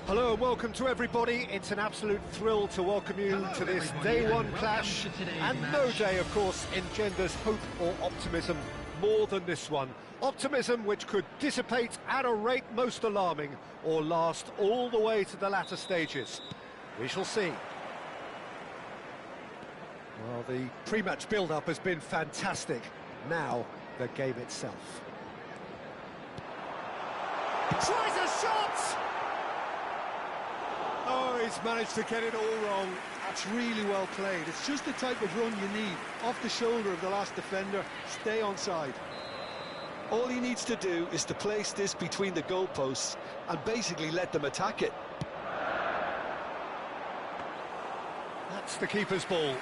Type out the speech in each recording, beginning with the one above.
Hello and welcome to everybody. It's an absolute thrill to welcome you to this day one clash, and no day, of course, engenders hope or optimism more than this one. Optimism which could dissipate at a rate most alarming or last all the way to the latter stages. We shall see. Well, the pre-match build-up has been fantastic. Now, the game itself. Tries a shot! Oh, he's managed to get it all wrong. That's really well played. It's just the type of run you need. Off the shoulder of the last defender, stay onside. All he needs to do is to place this between the goalposts and basically let them attack it. That's the keeper's ball.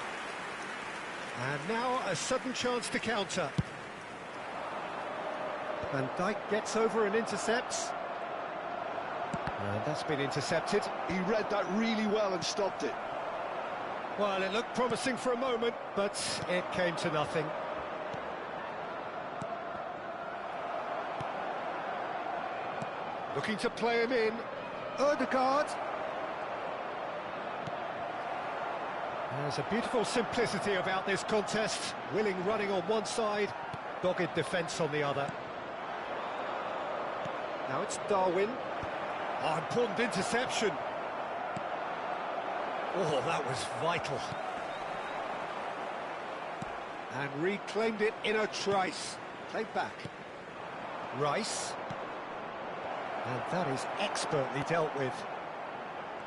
And now a sudden chance to counter. Van Dijk gets over and intercepts. And that's been intercepted. He read that really well and stopped it. Well, it looked promising for a moment, but it came to nothing. Looking to play him in. Ødegaard. There's a beautiful simplicity about this contest. Willing running on one side, dogged defence on the other. Now it's Darwin. Oh, important interception. Oh, that was vital. And reclaimed it in a trice. Played back. Rice. And that is expertly dealt with.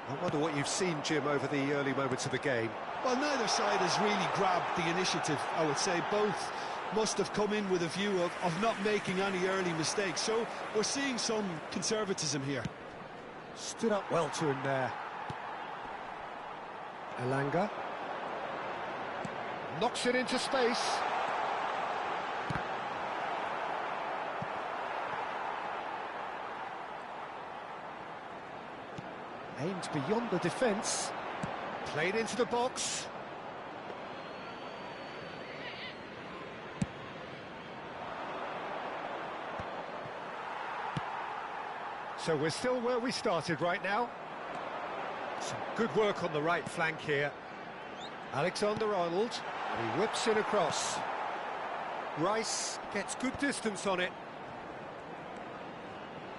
I wonder what you've seen, Jim, over the early moments of the game. Well, neither side has really grabbed the initiative, I would say. Both must have come in with a view of not making any early mistakes. So we're seeing some conservatism here. Stood up well to him there. Elanga. Knocks it into space. Aimed beyond the defence. Played into the box. So we're still where we started right now. Some good work on the right flank here. Alexander-Arnold, and he whips it across. Rice gets good distance on it.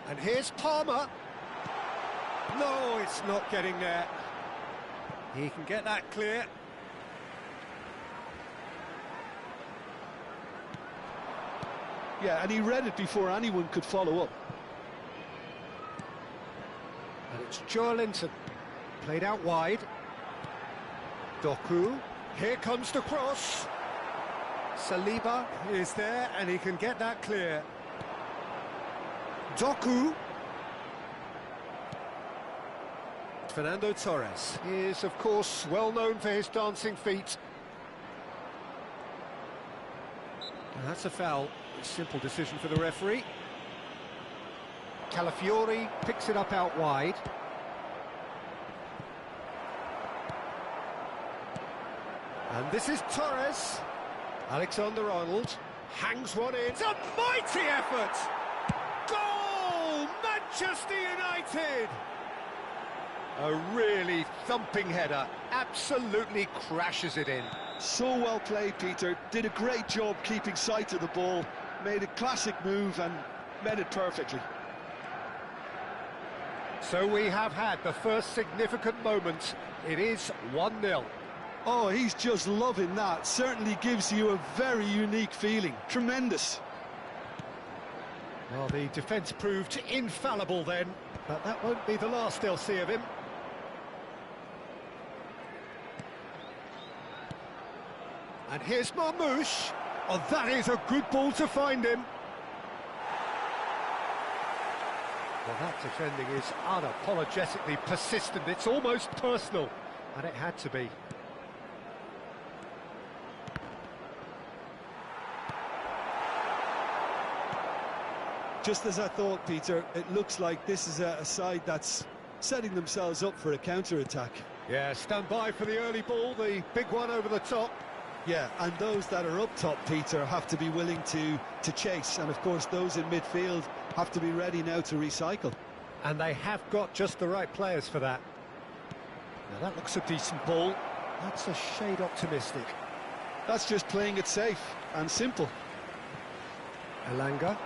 And here's Palmer. No, it's not getting there. He can get that clear. Yeah, and he read it before anyone could follow up. And it's Joelinton. Played out wide. Doku. Here comes the cross. Saliba is there, and he can get that clear. Doku. Fernando Torres is, of course, well known for his dancing feet. And that's a foul. A simple decision for the referee. Calafiori picks it up out wide. And this is Torres. Alexander-Arnold hangs one in. It's a mighty effort! Goal! Manchester United! A really thumping header, absolutely crashes it in. So well played, Peter. Did a great job keeping sight of the ball, made a classic move and met it perfectly. So we have had the first significant moment. It is 1-0. Oh, he's just loving that. Certainly gives you a very unique feeling. Tremendous. Well, the defence proved infallible then, but that won't be the last they'll see of him. And here's Marmoush. Oh, that is a good ball to find him. Well, that defending is unapologetically persistent. It's almost personal, and it had to be. Just as I thought, Peter, it looks like this is a side that's setting themselves up for a counter-attack. Yeah, stand by for the early ball, the big one over the top. Yeah, and those that are up top, Peter, have to be willing to chase. And, of course, those in midfield have to be ready now to recycle. And they have got just the right players for that. Now, that looks a decent ball. That's a shade optimistic. That's just playing it safe and simple. Elanga.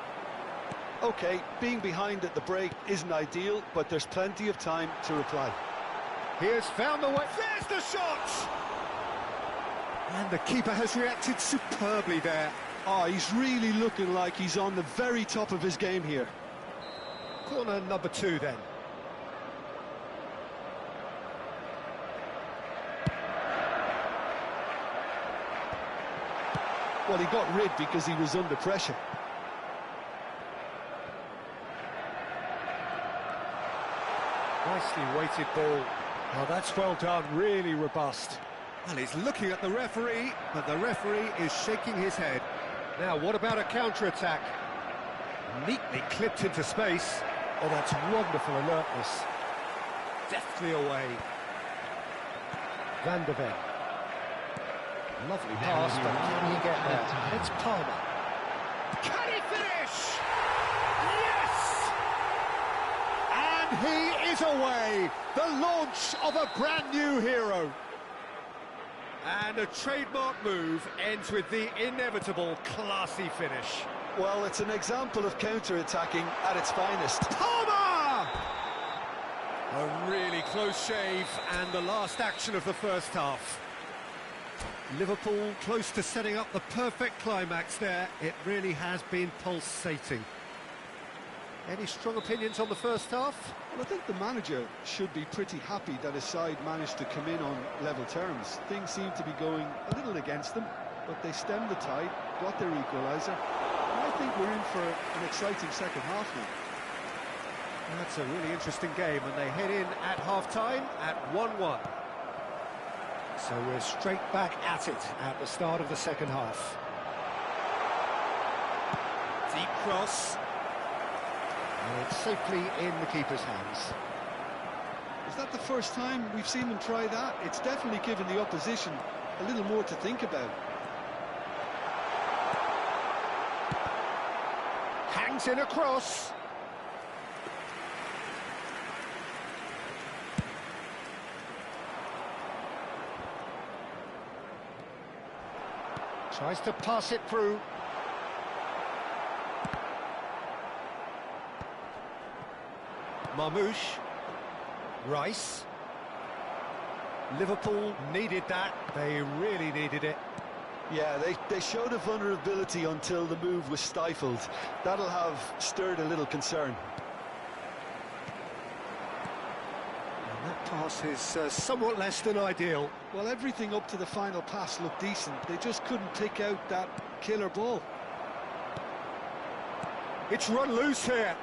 OK, being behind at the break isn't ideal, but there's plenty of time to reply. He has found the way. There's the shot! And the keeper has reacted superbly there. Oh, he's really looking like he's on the very top of his game here. Corner number 2 then. Well, he got rid because he was under pressure. Nicely weighted ball. Oh, that's well done, really robust. And he's looking at the referee, but the referee is shaking his head. Now, what about a counter-attack? Neatly clipped into space. Oh, that's wonderful alertness. Deftly away. Van der Ven. Lovely pass, but can he get there? It's Palmer. Can he finish? Yes! And he is away. The launch of a brand new hero. And a trademark move ends with the inevitable classy finish. Well, it's an example of counter-attacking at its finest. Palmer! A really close shave, and the last action of the first half. Liverpool close to setting up the perfect climax there. It really has been pulsating. Any strong opinions on the first half? Well, I think the manager should be pretty happy that his side managed to come in on level terms. Things seem to be going a little against them, but they stemmed the tide, got their equaliser, and I think we're in for an exciting second half now. That's a really interesting game, and they head in at half-time at 1-1. So we're straight back at it at the start of the second half. Deep cross. And it's safely in the keeper's hands. Is that the first time we've seen them try that? It's definitely given the opposition a little more to think about. Hangs in a cross. Tries to pass it through. Marmoush. Rice. Liverpool needed that. They really needed it. Yeah, they showed a vulnerability until the move was stifled. That'll have stirred a little concern. And that pass is somewhat less than ideal. Well, everything up to the final pass looked decent. They just couldn't pick out that killer ball. It's run loose here.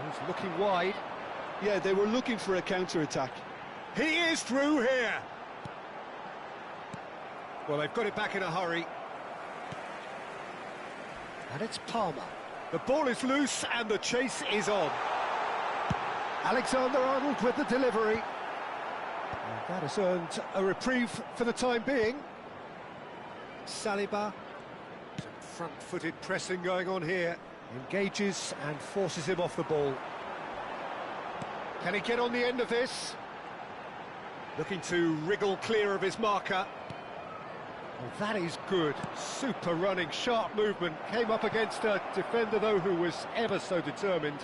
He's looking wide. Yeah, they were looking for a counter-attack. He is through here. Well, they've got it back in a hurry. And it's Palmer. The ball is loose and the chase is on. Alexander-Arnold with the delivery. And that has earned a reprieve for the time being. Saliba. Some front-footed pressing going on here. Engages and forces him off the ball. Can he get on the end of this? Looking to wriggle clear of his marker. Well, that is good. Super running, sharp movement. Came up against a defender, though, who was ever so determined.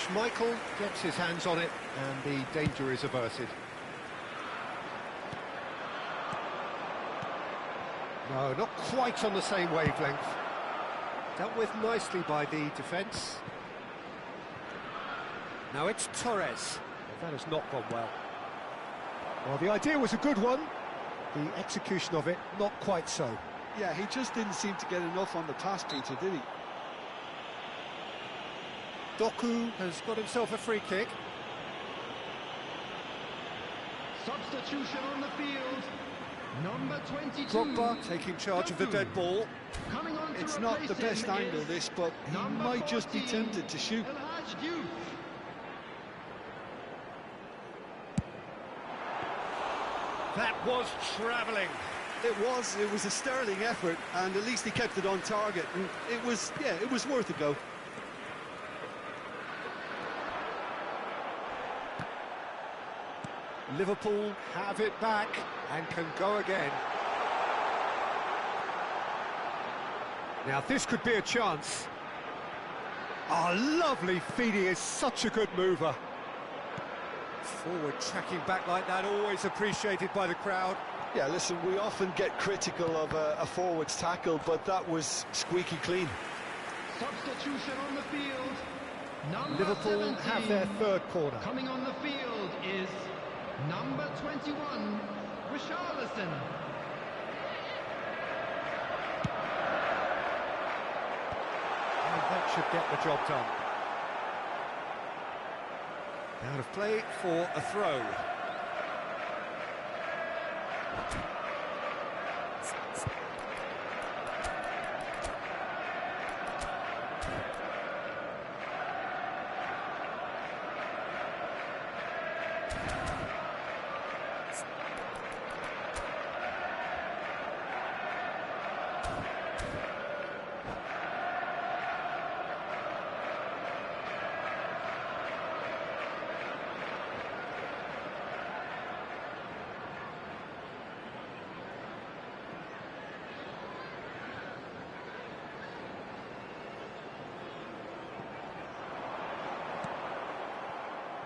Schmeichel gets his hands on it, and the danger is averted. No, not quite on the same wavelength. Dealt with nicely by the defence. Now it's Torres. Well, that has not gone well. Well, the idea was a good one. The execution of it, not quite so. Yeah, he just didn't seem to get enough on the pass, Peter, did he? Doku has got himself a free kick. Substitution on the field. Number 22. Drogba taking charge of the dead ball. It's not the best angle, this, but he might just be tempted to shoot. That was travelling. It was a sterling effort, and at least he kept it on target. And it was worth a go. Liverpool have it back and can go again. Now this could be a chance. Oh, lovely feed. He is such a good mover. Forward tracking back like that, always appreciated by the crowd. Yeah, listen, we often get critical of a forward's tackle, but that was squeaky clean. Substitution on the field. Number Liverpool 17. have their third corner. Coming on the field is number 21, Richarlison. And that should get the job done. Out of play for a throw.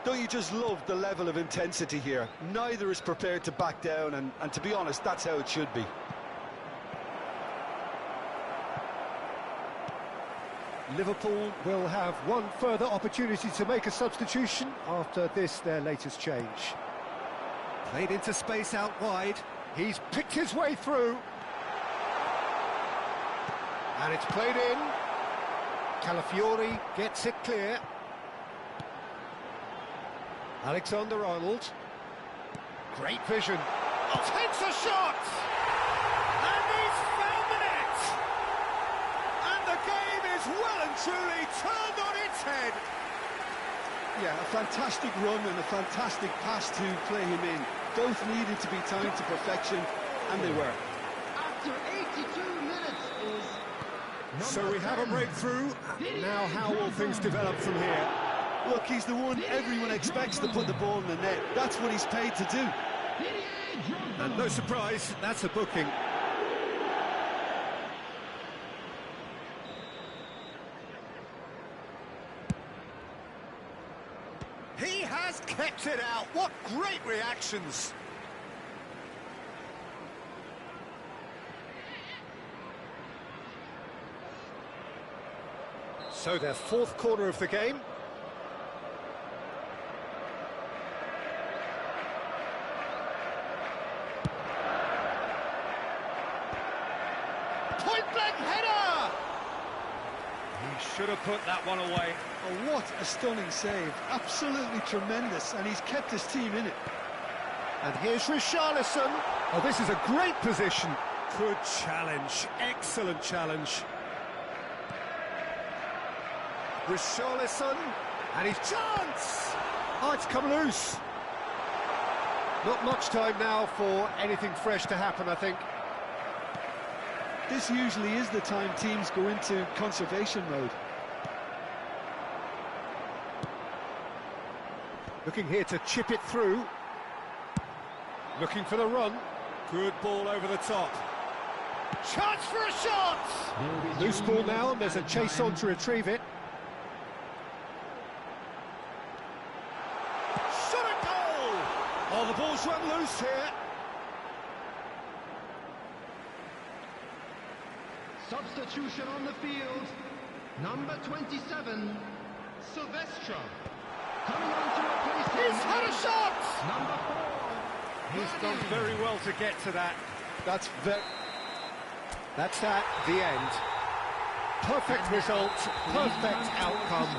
Don't you just love the level of intensity here? Neither is prepared to back down, and to be honest, that's how it should be. Liverpool will have one further opportunity to make a substitution after this, their latest change. Played into space out wide. He's picked his way through. And it's played in. Calafiori gets it clear. Alexander-Arnold. Great vision. Oh, takes a shot! And he's found the net! And the game is well and truly turned on its head. Yeah, a fantastic run and a fantastic pass to play him in. Both needed to be timed to perfection, and they were. After 82 minutes is... So we have a breakthrough. Now how will things develop from here? Look, he's the one everyone expects to put the ball in the net. That's what he's paid to do. And no surprise, that's a booking. He has kept it out. What great reactions. So their fourth corner of the game. Point-blank header! He should have put that one away. Oh, what a stunning save. Absolutely tremendous, and he's kept his team in it. And here's Richarlison. Oh, this is a great position. Good challenge. Excellent challenge. Richarlison. And his chance! Oh, it's come loose. Not much time now for anything fresh to happen, I think. This usually is the time teams go into conservation mode. Looking here to chip it through. Looking for the run. Good ball over the top. Chance for a shot! Loose ball now, and there's a chase on to retrieve it. Shot a goal! Oh, the ball's run loose here. Substitution on the field. Number 27, Silvestre. Coming on to replace him. He's had a shot! Number 4. He's done very well to get to that. That's that, the end. Perfect result, perfect outcome.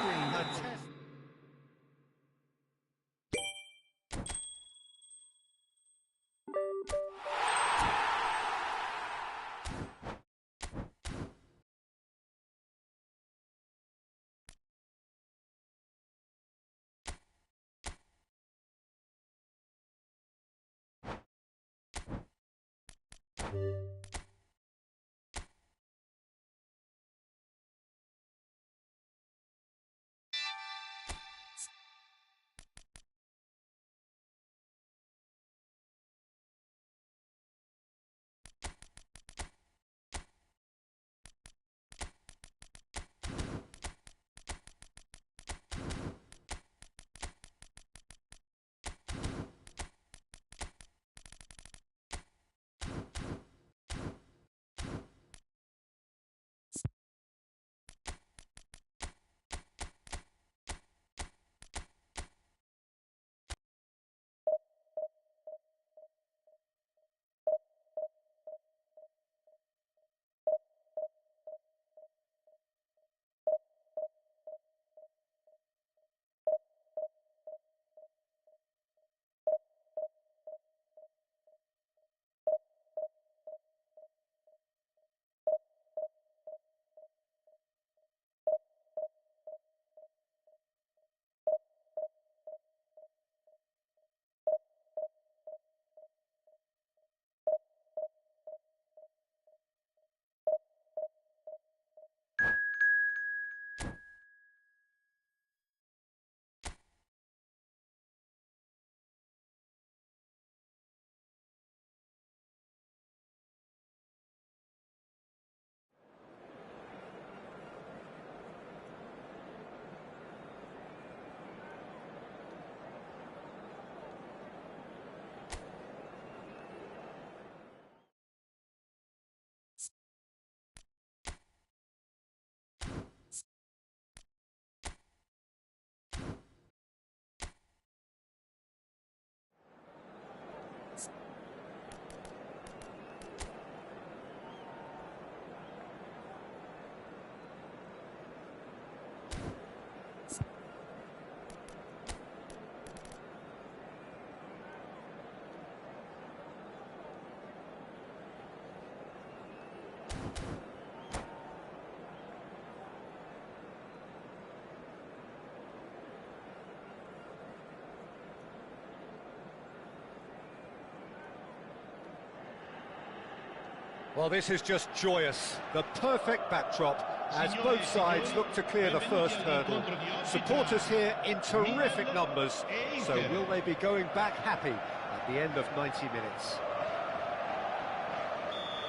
Well, this is just joyous. The perfect backdrop as both sides look to clear the first hurdle. Supporters here in terrific numbers, so will they be going back happy at the end of 90 minutes?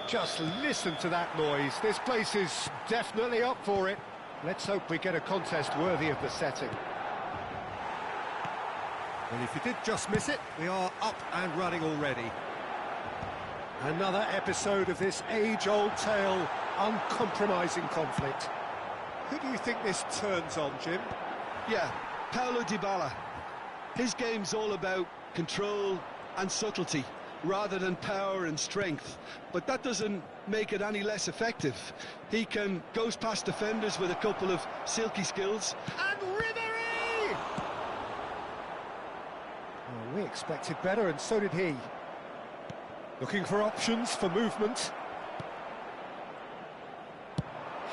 Just listen to that noise. This place is definitely up for it. Let's hope we get a contest worthy of the setting. Well, if you did just miss it, we are up and running already. Another episode of this age-old tale, uncompromising conflict. Who do you think this turns on, Jim? Yeah, Paulo Dybala. His game's all about control and subtlety, rather than power and strength. But that doesn't make it any less effective. He goes past defenders with a couple of silky skills. And Ribery! Oh, we expected better, and so did he. Looking for options for movement.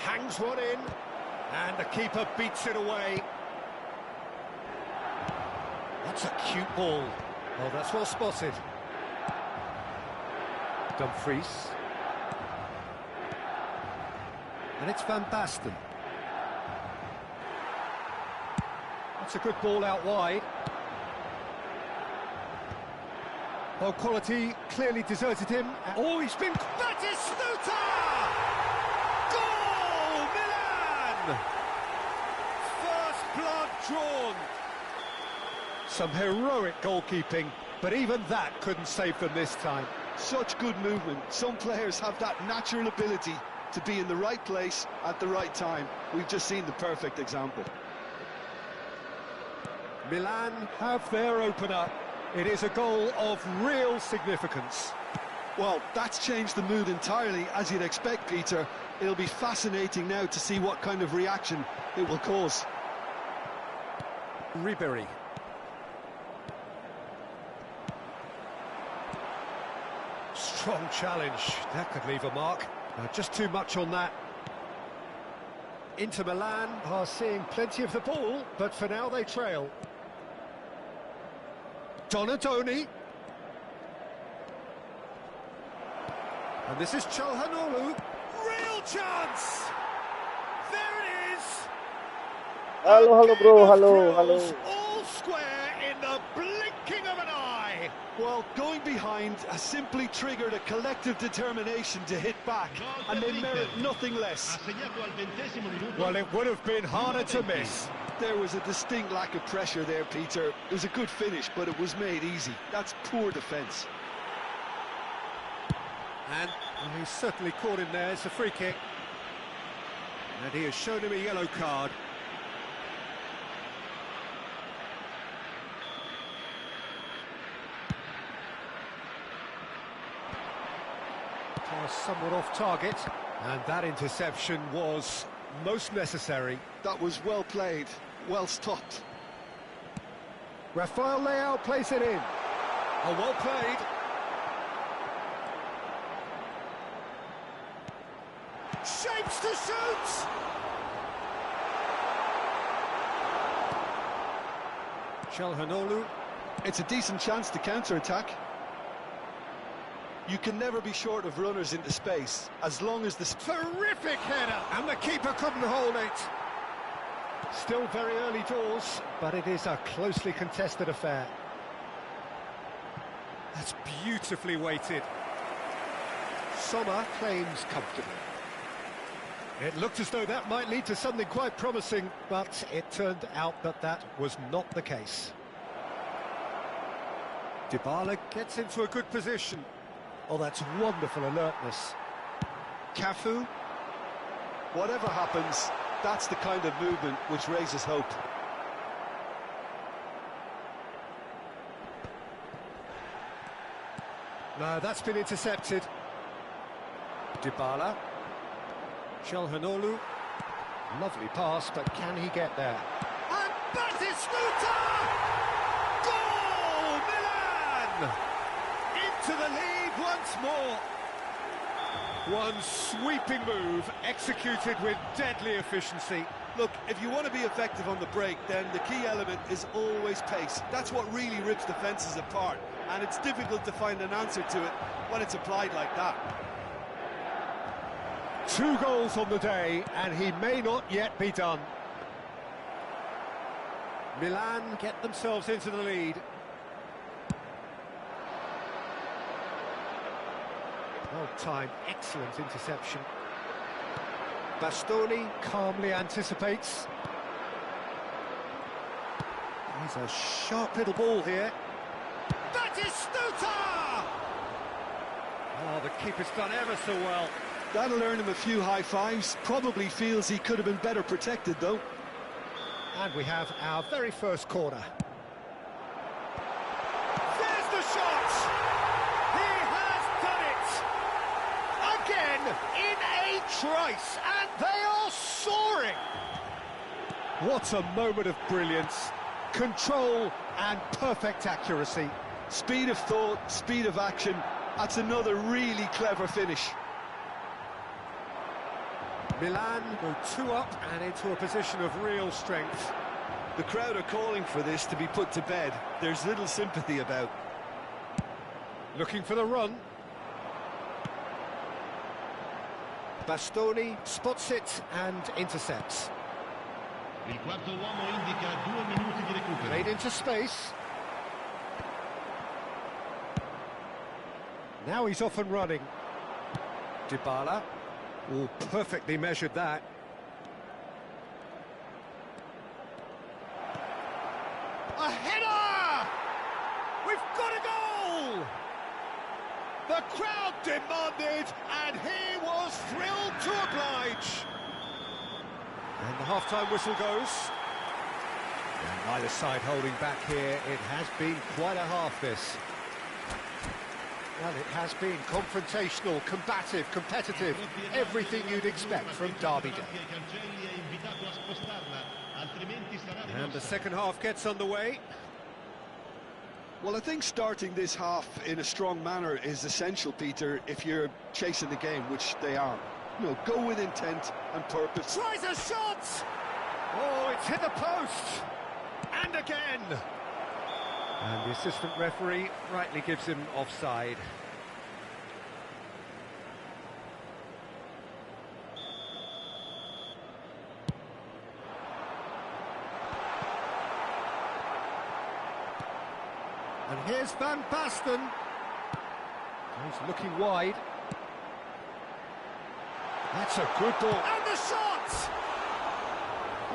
Hangs one in, and the keeper beats it away. That's a cute ball. Oh, that's well spotted. Dumfries. And it's Van Basten. That's a good ball out wide. Oh, quality clearly deserted him. Oh, he's been... Batistuta! Goal! Milan! First blood drawn. Some heroic goalkeeping, but even that couldn't save them this time. Such good movement. Some players have that natural ability to be in the right place at the right time. We've just seen the perfect example. Milan have their opener. It is a goal of real significance. Well, that's changed the mood entirely, as you'd expect, Peter. It'll be fascinating now to see what kind of reaction it will cause. Ribery. Strong challenge. That could leave a mark. Just too much on that. Inter Milan are seeing plenty of the ball, but for now they trail. Donadoni. And this is Çalhanoğlu. Real chance! There it is! Hello, bro. Hello. All square in the blinking of an eye. Well, going behind has simply triggered a collective determination to hit back, and they merit nothing less. Well, it would have been harder to miss. There was a distinct lack of pressure there, Peter. It was a good finish, but it was made easy. That's poor defence. And he's certainly caught him there. It's a free kick. And he has shown him a yellow card. Somewhat off target. And that interception was most necessary. That was well played, well stopped. Rafael Leao plays it in. Oh, well played. Shapes to shoot! Çalhanoğlu. It's a decent chance to counter-attack. You can never be short of runners into space, as long as the... Terrific header! And the keeper couldn't hold it. Still very early doors, but it is a closely contested affair. That's beautifully weighted. Sommer claims comfortably. It looked as though that might lead to something quite promising, but it turned out that that was not the case. Dybala gets into a good position. Oh, that's wonderful alertness. Cafu. Whatever happens, that's the kind of movement which raises hope. No, that's been intercepted. Dybala. Çalhanoğlu. Lovely pass, but can he get there? And Batistuta! Goal! Milan! Into the lead once more. One sweeping move, executed with deadly efficiency. Look, if you want to be effective on the break, then the key element is always pace. That's what really rips defences apart, and it's difficult to find an answer to it when it's applied like that. 2 goals on the day, and he may not yet be done. Milan get themselves into the lead. Well-timed, excellent interception. Bastoni calmly anticipates. He's a sharp little ball here. Batistuta! Oh, the keeper's done ever so well. That'll earn him a few high fives. Probably feels he could have been better protected, though. And we have our very first corner. There's the shot! He has done it! Again, in a trice, and they are soaring! What a moment of brilliance. Control and perfect accuracy. Speed of thought, speed of action. That's another really clever finish. Milan go 2 up and into a position of real strength. The crowd are calling for this to be put to bed. There's little sympathy about. Looking for the run. Bastoni spots it and intercepts. Il quarto uomo indica 2 minuti di recupero. Played into space. Now he's off and running. Dybala. Oh, perfectly measured that. A header! We've got a goal! The crowd demanded, and he was thrilled to oblige. And the half-time whistle goes. And neither side holding back here. It has been quite a half, this. Well, it has been confrontational, combative, competitive, everything you'd expect from Derby Day. And the second half gets underway. Well, I think starting this half in a strong manner is essential, Peter, if you're chasing the game, which they are. You know, go with intent and purpose. Tries a shot! Oh, it's hit the post! And again! And the assistant referee rightly gives him offside. And here's Van Basten. He's looking wide. That's a good ball. And the shot!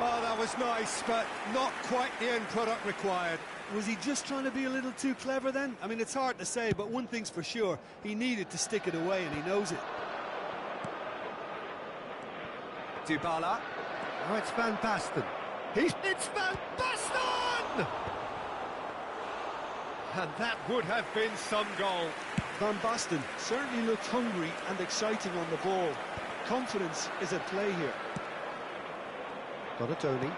Oh, that was nice, but not quite the end product required. Was he just trying to be a little too clever then? I mean, it's hard to say, but one thing's for sure, he needed to stick it away and he knows it. Dybala. Oh, it's Van Basten. It's Van Basten! And that would have been some goal. Van Basten certainly looked hungry and exciting on the ball. Confidence is at play here. Donatoni.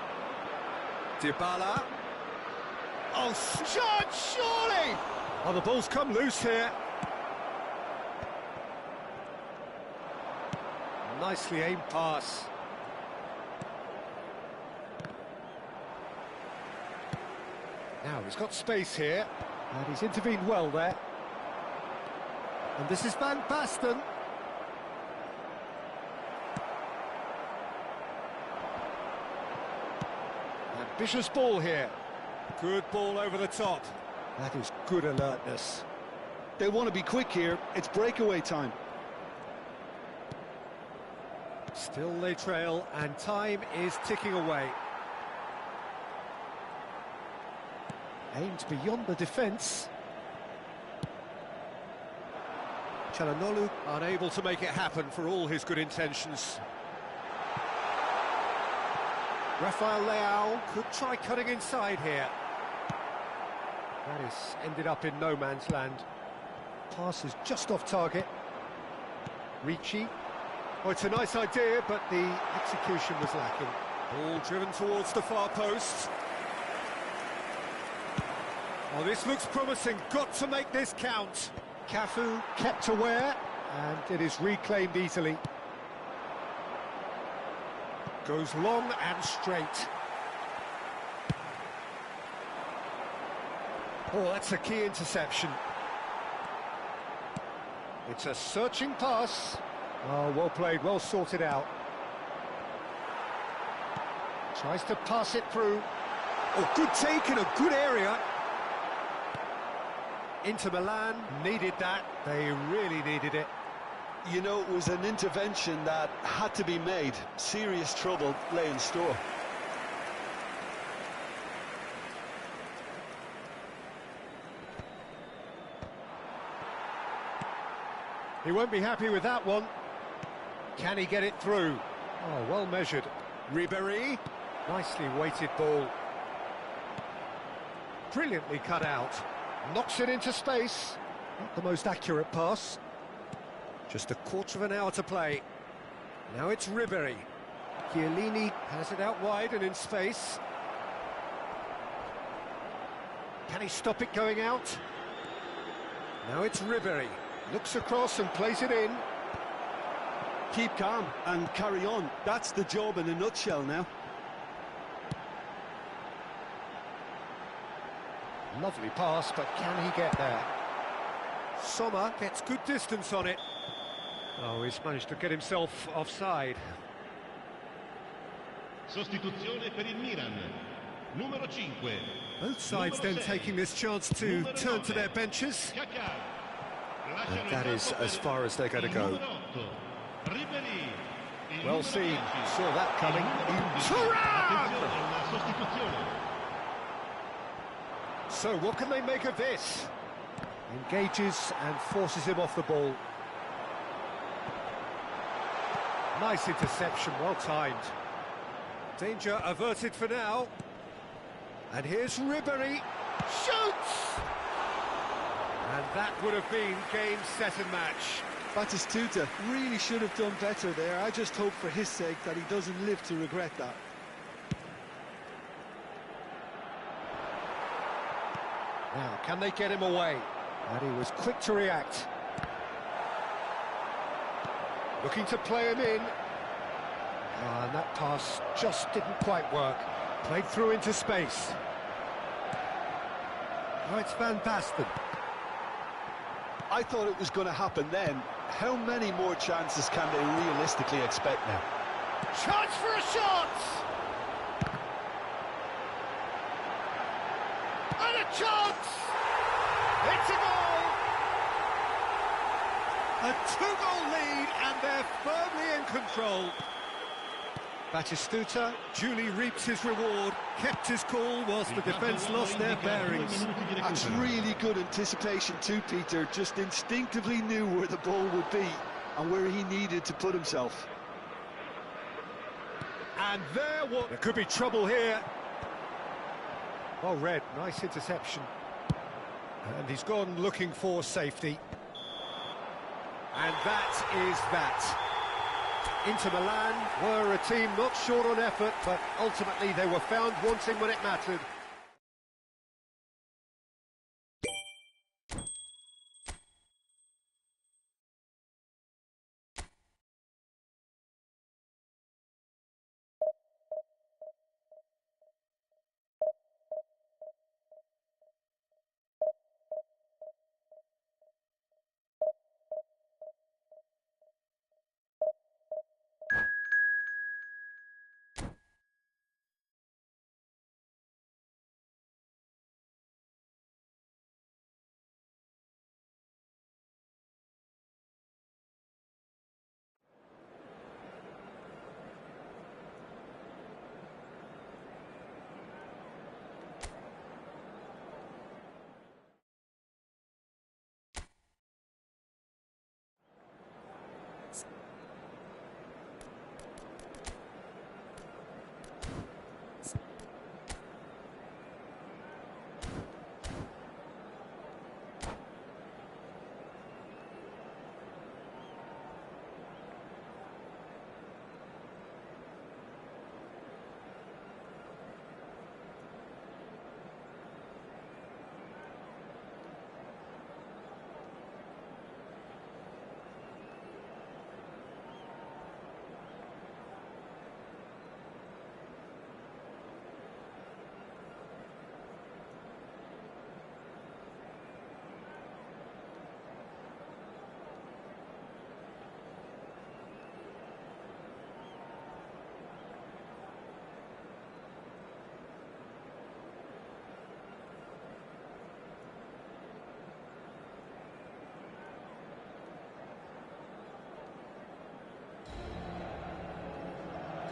Dybala. Oh, shot, surely! Oh, the ball's come loose here. Nicely aimed pass. Now, he's got space here, and he's intervened well there. And this is Van Basten. Ambitious ball here. Good ball over the top. That is good alertness. They want to be quick here. It's breakaway time. Still they trail, and time is ticking away. Aimed beyond the defence. Çalhanoğlu unable to make it happen for all his good intentions. Rafael Leao could try cutting inside here. That is ended up in no man's land. Pass is just off target. Ricci. Oh, it's a nice idea, but the execution was lacking. Ball driven towards the far post. Oh, this looks promising. Got to make this count. Cafu kept aware, and it is reclaimed easily. Goes long and straight. Oh, that's a key interception. It's a searching pass. Oh, well played, well sorted out. Tries to pass it through. Oh, good take in a good area. Inter Milan needed that. They really needed it. You know, it was an intervention that had to be made. Serious trouble lay in store. He won't be happy with that one. Can he get it through? Oh, well measured. Ribéry. Nicely weighted ball. Brilliantly cut out. Knocks it into space. Not the most accurate pass. Just a quarter of an hour to play. Now it's Ribéry. Chiellini has it out wide and in space. Can he stop it going out? Now it's Ribéry. Looks across and plays it in. Keep calm and carry on. That's the job in a nutshell now. Lovely pass, but can he get there? Sommer gets good distance on it. Oh, he's managed to get himself offside. Sostituzione per il Milan. Numero 5. Both sides then taking this chance to turn to their benches. And that is as far as they're going to go. Well seen, saw that coming. So what can they make of this? Engages and forces him off the ball. Nice interception, well timed. Danger averted for now. And here's Ribéry. Shoots! And that would have been game, set and match. Batistuta really should have done better there. I just hope for his sake that he doesn't live to regret that. Now, can they get him away? And he was quick to react. Looking to play him in. Oh, and that pass just didn't quite work. Played through into space. Oh, it's Van Basten. I thought it was going to happen then. How many more chances can they realistically expect now? Chance for a shot! And a chance! It's a goal! A two-goal lead, and they're firmly in control. Batistuta duly reaps his reward, kept his cool whilst the defence lost their bearings. That's really good anticipation too, Peter. Just instinctively knew where the ball would be and where he needed to put himself. And there could be trouble here. Well read, nice interception. And he's gone looking for safety. And that is that. Inter Milan were a team not short on effort, but ultimately they were found wanting when it mattered.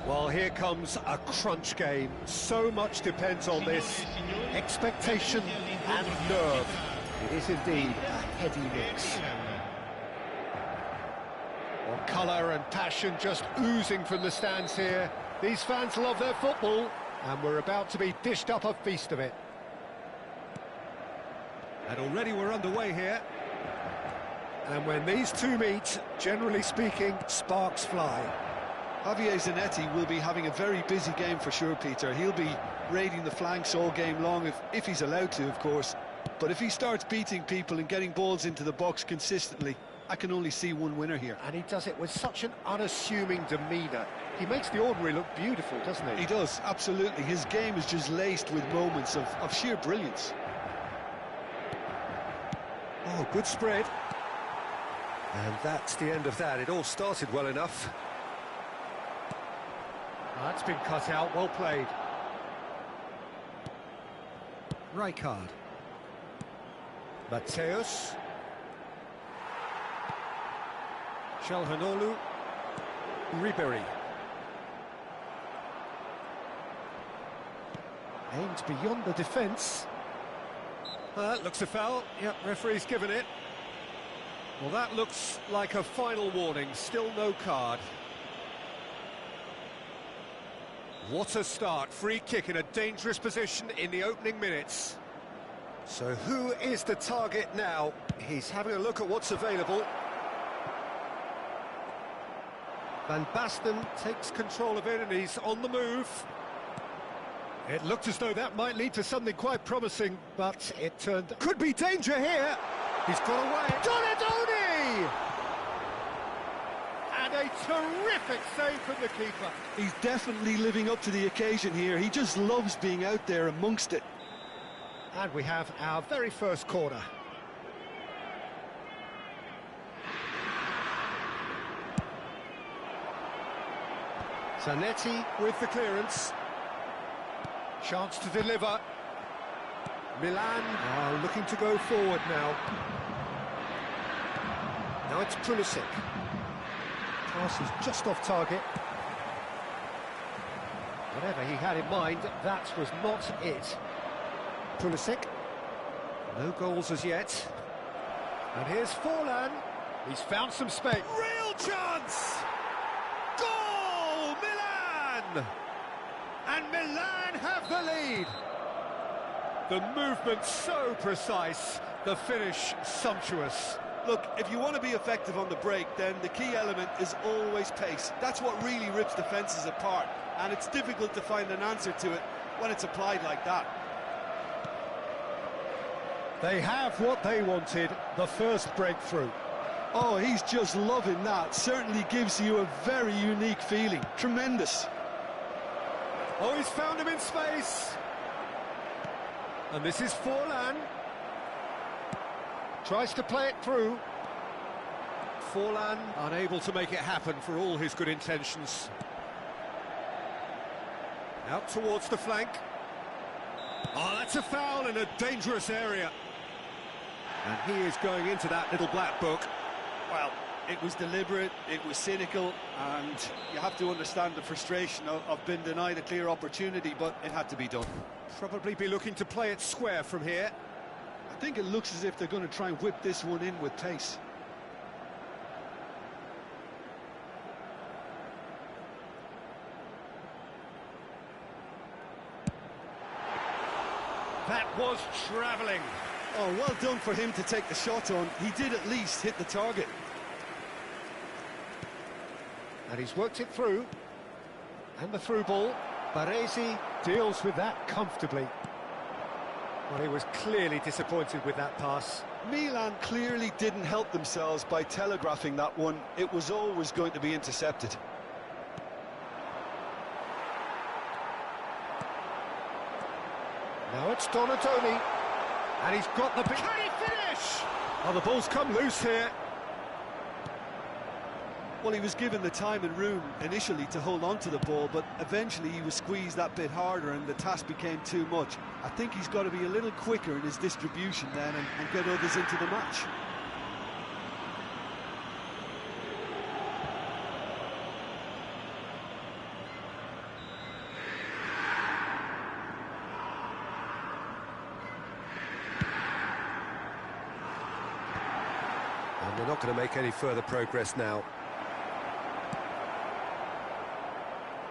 Well, here comes a crunch game. So much depends on this. Expectation and nerve. It is indeed a heady mix. Well, colour and passion just oozing from the stands here. These fans love their football, and we're about to be dished up a feast of it. And already we're underway here. And when these two meet, generally speaking, sparks fly. Javier Zanetti will be having a very busy game for sure, Peter. He'll be raiding the flanks all game long, if he's allowed to, of course. But if he starts beating people and getting balls into the box consistently, I can only see one winner here. And he does it with such an unassuming demeanour. He makes the ordinary look beautiful, doesn't he? He does, absolutely. His game is just laced with moments of sheer brilliance. Oh, good spread. And that's the end of that. It all started well enough. That's been cut out, well played. Rijkaard. Mateus. Çalhanoğlu. Ribery. Aimed beyond the defence. Looks a foul. Yep, referee's given it. Well, that looks like a final warning. Still no card. What a start. Free kick in a dangerous position in the opening minutes. So who is the target now? He's having a look at what's available. Van Basten takes control of it and he's on the move. It looked as though that might lead to something quite promising, but it turned... Could be danger here! He's got away. Donadoni! And a terrific save from the keeper. He's definitely living up to the occasion here. He just loves being out there amongst it. And we have our very first corner. Zanetti with the clearance. Chance to deliver. Milan are looking to go forward now. Now it's Pulisic. Pass is just off target. Whatever he had in mind, that was not it. Pulisic. No goals as yet. And here's Forlan. He's found some space. Real chance! Goal! Milan! And Milan have the lead. The movement so precise, the finish sumptuous. Look, if you want to be effective on the break, then the key element is always pace. That's what really rips defences apart, and it's difficult to find an answer to it when it's applied like that. They have what they wanted, the first breakthrough. Oh, he's just loving that. Certainly gives you a very unique feeling. Tremendous. Oh, he's found him in space. And this is Forlan. Tries to play it through. Forlan unable to make it happen for all his good intentions. Out towards the flank. Oh, that's a foul in a dangerous area. And he is going into that little black book. Well, it was deliberate, it was cynical, and you have to understand the frustration of being denied a clear opportunity, but it had to be done. Probably be looking to play it square from here. I think it looks as if they're going to try and whip this one in with pace. That was travelling. Oh, well done for him to take the shot on. He did at least hit the target. And he's worked it through. And the through ball. Baresi deals with that comfortably. Well, he was clearly disappointed with that pass. Milan clearly didn't help themselves by telegraphing that one. It was always going to be intercepted. Now it's Donadoni. And he's got the... Can he finish? Oh, the ball's come loose here. Well, he was given the time and room initially to hold on to the ball, but eventually he was squeezed that bit harder and the task became too much. I think he's got to be a little quicker in his distribution then and get others into the match. they're not going to make any further progress now.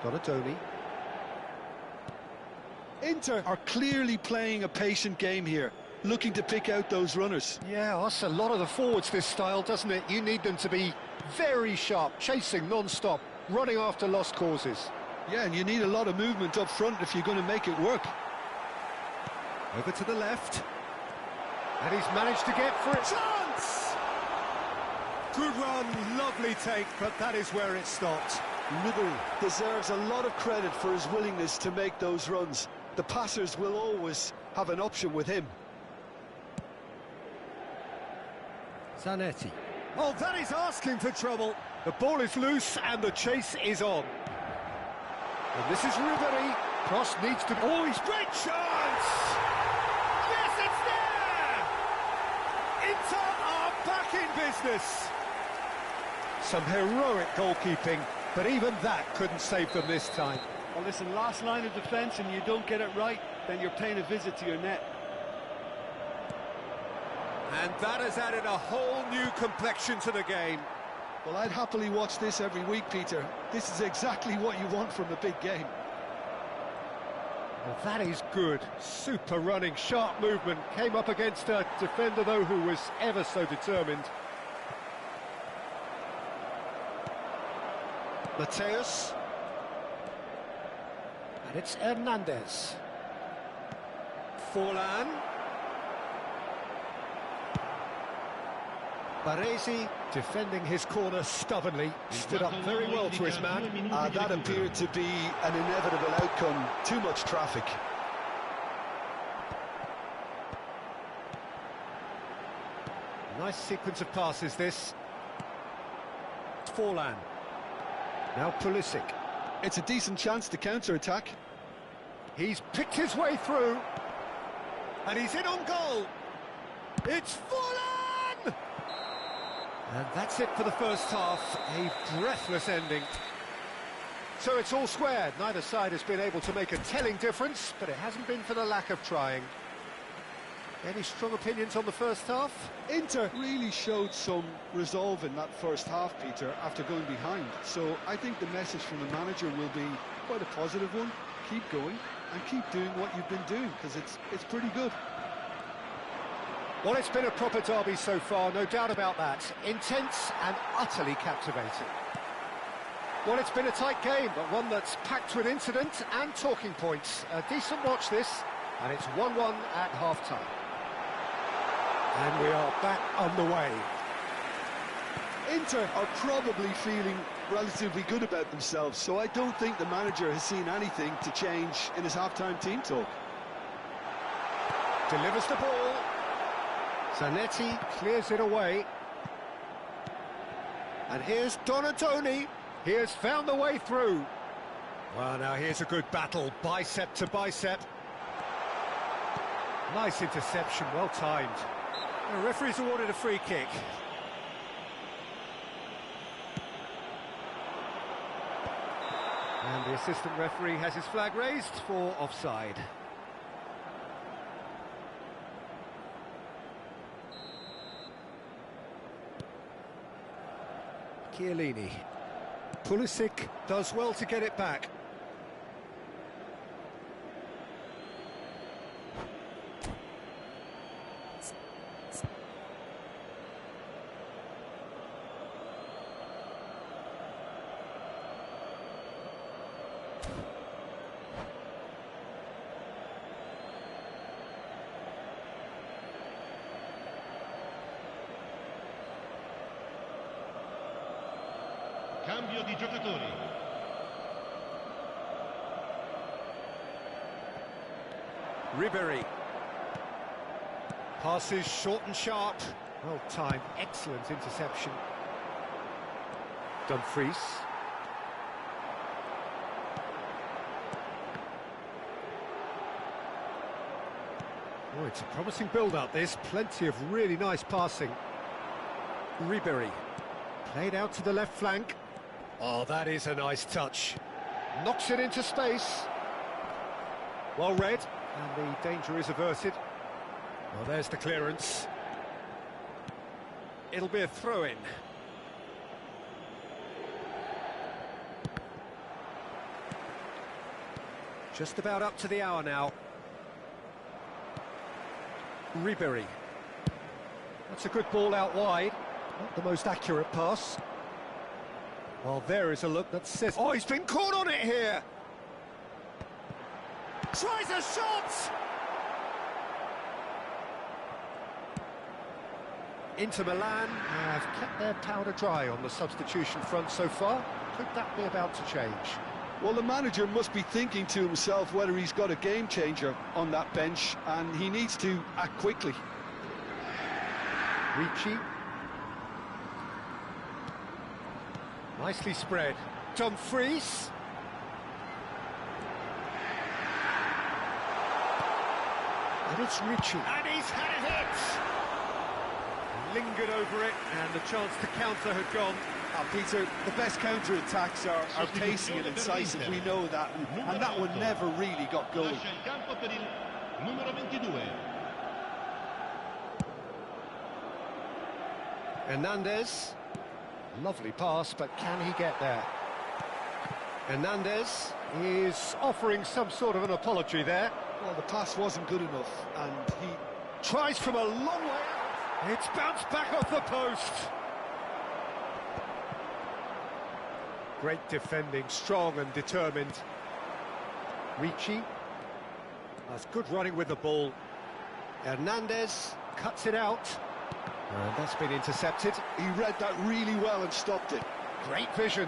Donatoni. Inter are clearly playing a patient game here, looking to pick out those runners. Yeah, that's a lot of the forwards, this style, doesn't it? You need them to be very sharp, chasing non-stop, running after lost causes. Yeah, and you need a lot of movement up front if you're going to make it work. Over to the left. And he's managed to get for it. Chance! Good run, lovely take, but that is where it stopped. Ribery deserves a lot of credit for his willingness to make those runs. The passers will always have an option with him. Zanetti. Oh, that is asking for trouble. The ball is loose and the chase is on. And this is Ribery. Cross needs to... Oh, he's great chance! Yes, it's there! Inter are back in business. Some heroic goalkeeping, but even that couldn't save them this time. Well, listen, last line of defence and you don't get it right, then you're paying a visit to your net. And that has added a whole new complexion to the game. Well, I'd happily watch this every week, Peter. This is exactly what you want from a big game. Well, that is good. Super running, sharp movement. Came up against a defender, though, who was ever so determined. Mateus. And it's Hernandez. Forlan. Baresi defending his corner stubbornly, stood up very well to his man. That appeared to be an inevitable outcome. Too much traffic. Nice sequence of passes, this. Forlan. Now Pulisic. It's a decent chance to counter-attack. He's picked his way through. And he's in on goal. It's Forlan! And that's it for the first half, a breathless ending. So it's all squared. Neither side has been able to make a telling difference, but it hasn't been for the lack of trying. Any strong opinions on the first half? Inter really showed some resolve in that first half, Peter, after going behind. So I think the message from the manager will be quite a positive one. Keep going and keep doing what you've been doing, because it's pretty good. Well, it's been a proper derby so far, no doubt about that. Intense and utterly captivating. Well, it's been a tight game, but one that's packed with incident and talking points. A decent watch, this, and it's 1-1 at half-time. And we are back underway. Inter are probably feeling relatively good about themselves, so I don't think the manager has seen anything to change in his half-time team talk. Delivers the ball. Zanetti clears it away. And here's Donatoni. He has found the way through. Well, now here's a good battle, bicep to bicep. Nice interception, well timed. The referee's awarded a free kick. And the assistant referee has his flag raised for offside. Chiellini. Pulisic does well to get it back. Cambio di giocatori. Ribery. Passes short and sharp. Well timed, excellent interception. Dumfries. Oh, it's a promising build-up, this. Plenty of really nice passing. Ribery. Played out to the left flank. Oh, that is a nice touch. Knocks it into space. Well read, and the danger is averted. Well, there's the clearance. It'll be a throw-in. Just about up to the hour now. Ribery. That's a good ball out wide. Not the most accurate pass. Well, there is a look that says... Oh, he's been caught on it here! Tries a shot! Inter Milan have kept their powder dry on the substitution front so far. Could that be about to change? Well, the manager must be thinking to himself whether he's got a game changer on that bench, and he needs to act quickly. Ricci. Nicely spread. Dumfries. And it's Ricci. And he's had it hit! Lingered over it, and the chance to counter had gone. Peter, the best counter-attacks are pacey and incisive, we know that, and that one never really got going. Hernandez. Lovely pass, but can he get there? Hernandez is offering some sort of an apology there. Well, the pass wasn't good enough, and he tries from a long way out. It's bounced back off the post. Great defending, strong and determined. Ricci. That's good running with the ball. Hernandez cuts it out. And that's been intercepted. He read that really well and stopped it. Great vision.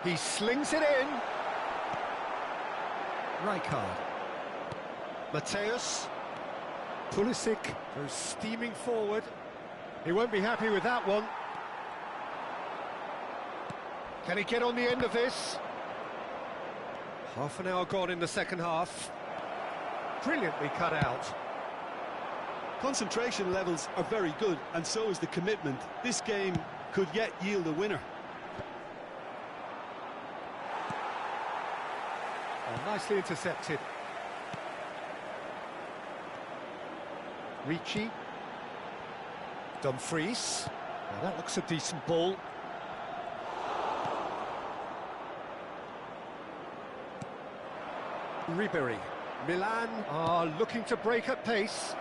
He slings it in. Rijkaard. Mateus. Pulisic goes steaming forward. He won't be happy with that one. Can he get on the end of this? Half an hour gone in the second half. Brilliantly cut out. Concentration levels are very good, and so is the commitment. This game could yet yield a winner. Oh, nicely intercepted. Ricci. Dumfries. Now that looks a decent ball. Ribery. Milan are looking to break at pace.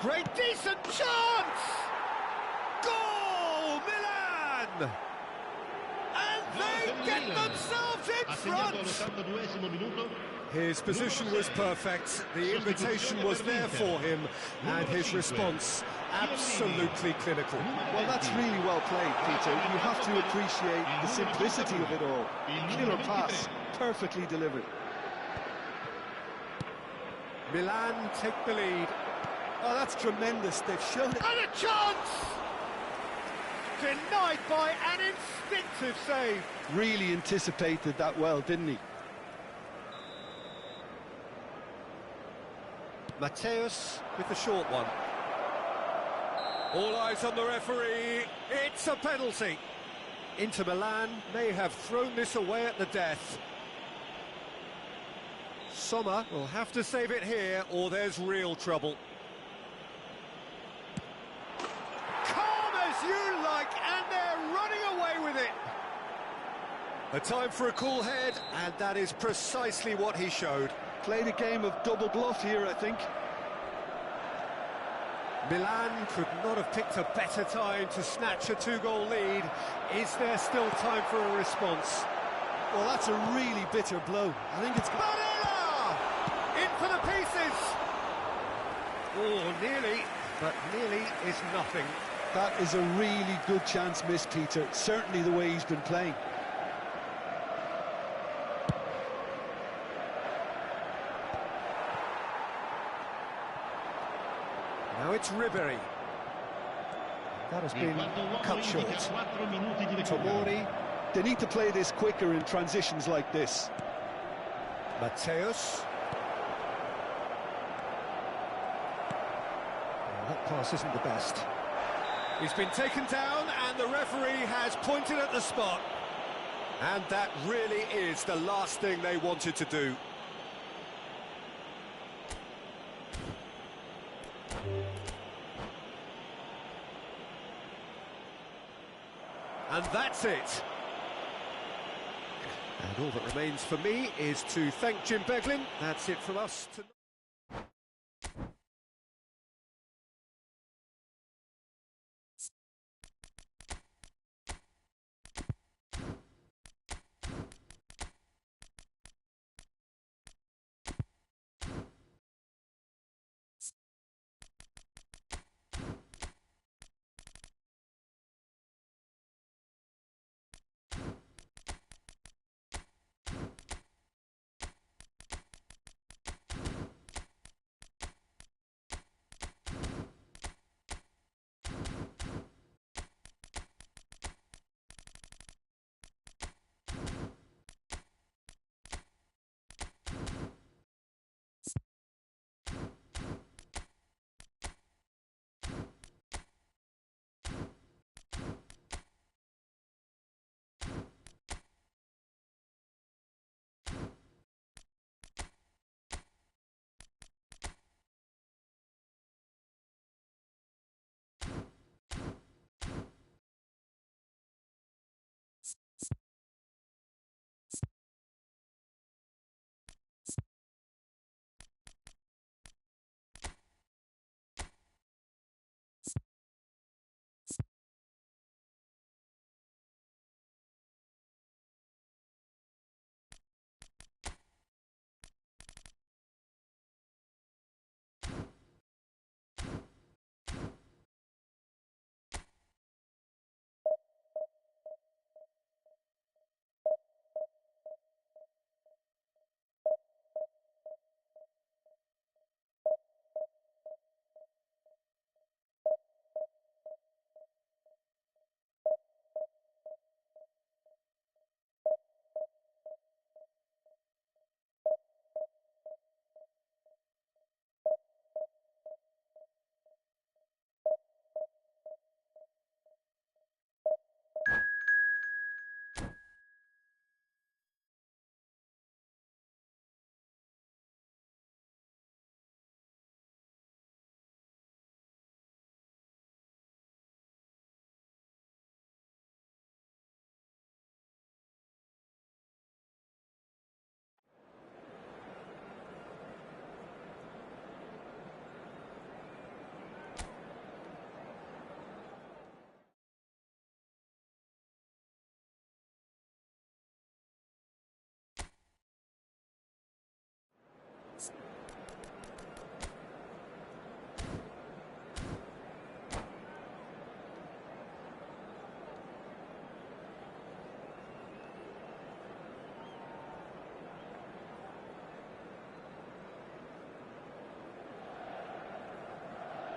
Great, decent chance! Goal, Milan! And they get themselves in front! His position was perfect, the invitation was there for him, and his response absolutely clinical. Well, that's really well played, Peter. You have to appreciate the simplicity of it all. Killer pass, perfectly delivered. Milan take the lead. Oh, that's tremendous. They've shown it. And a chance! Denied by an instinctive save. Really anticipated that well, didn't he? Mateus with the short one. All eyes on the referee. It's a penalty. Inter Milan may have thrown this away at the death. Sommer will have to save it here, or there's real trouble. Calm as you like, and they're running away with it. A time for a cool head, and that is precisely what he showed. Played a game of double bluff here, I think. Milan could not have picked a better time to snatch a two-goal lead. Is there still time for a response? Well, that's a really bitter blow. I think it's... Barella! In for the pieces! Oh, nearly, but nearly is nothing. That is a really good chance missed, Peter. Certainly the way he's been playing. Now it's Ribery. That has been cut short. Tomori. They need to play this quicker in transitions like this. Mateus. Oh, that pass isn't the best. He's been taken down and the referee has pointed at the spot. And that really is the last thing they wanted to do. And that's it. And all that remains for me is to thank Jim Beglin. That's it from us tonight.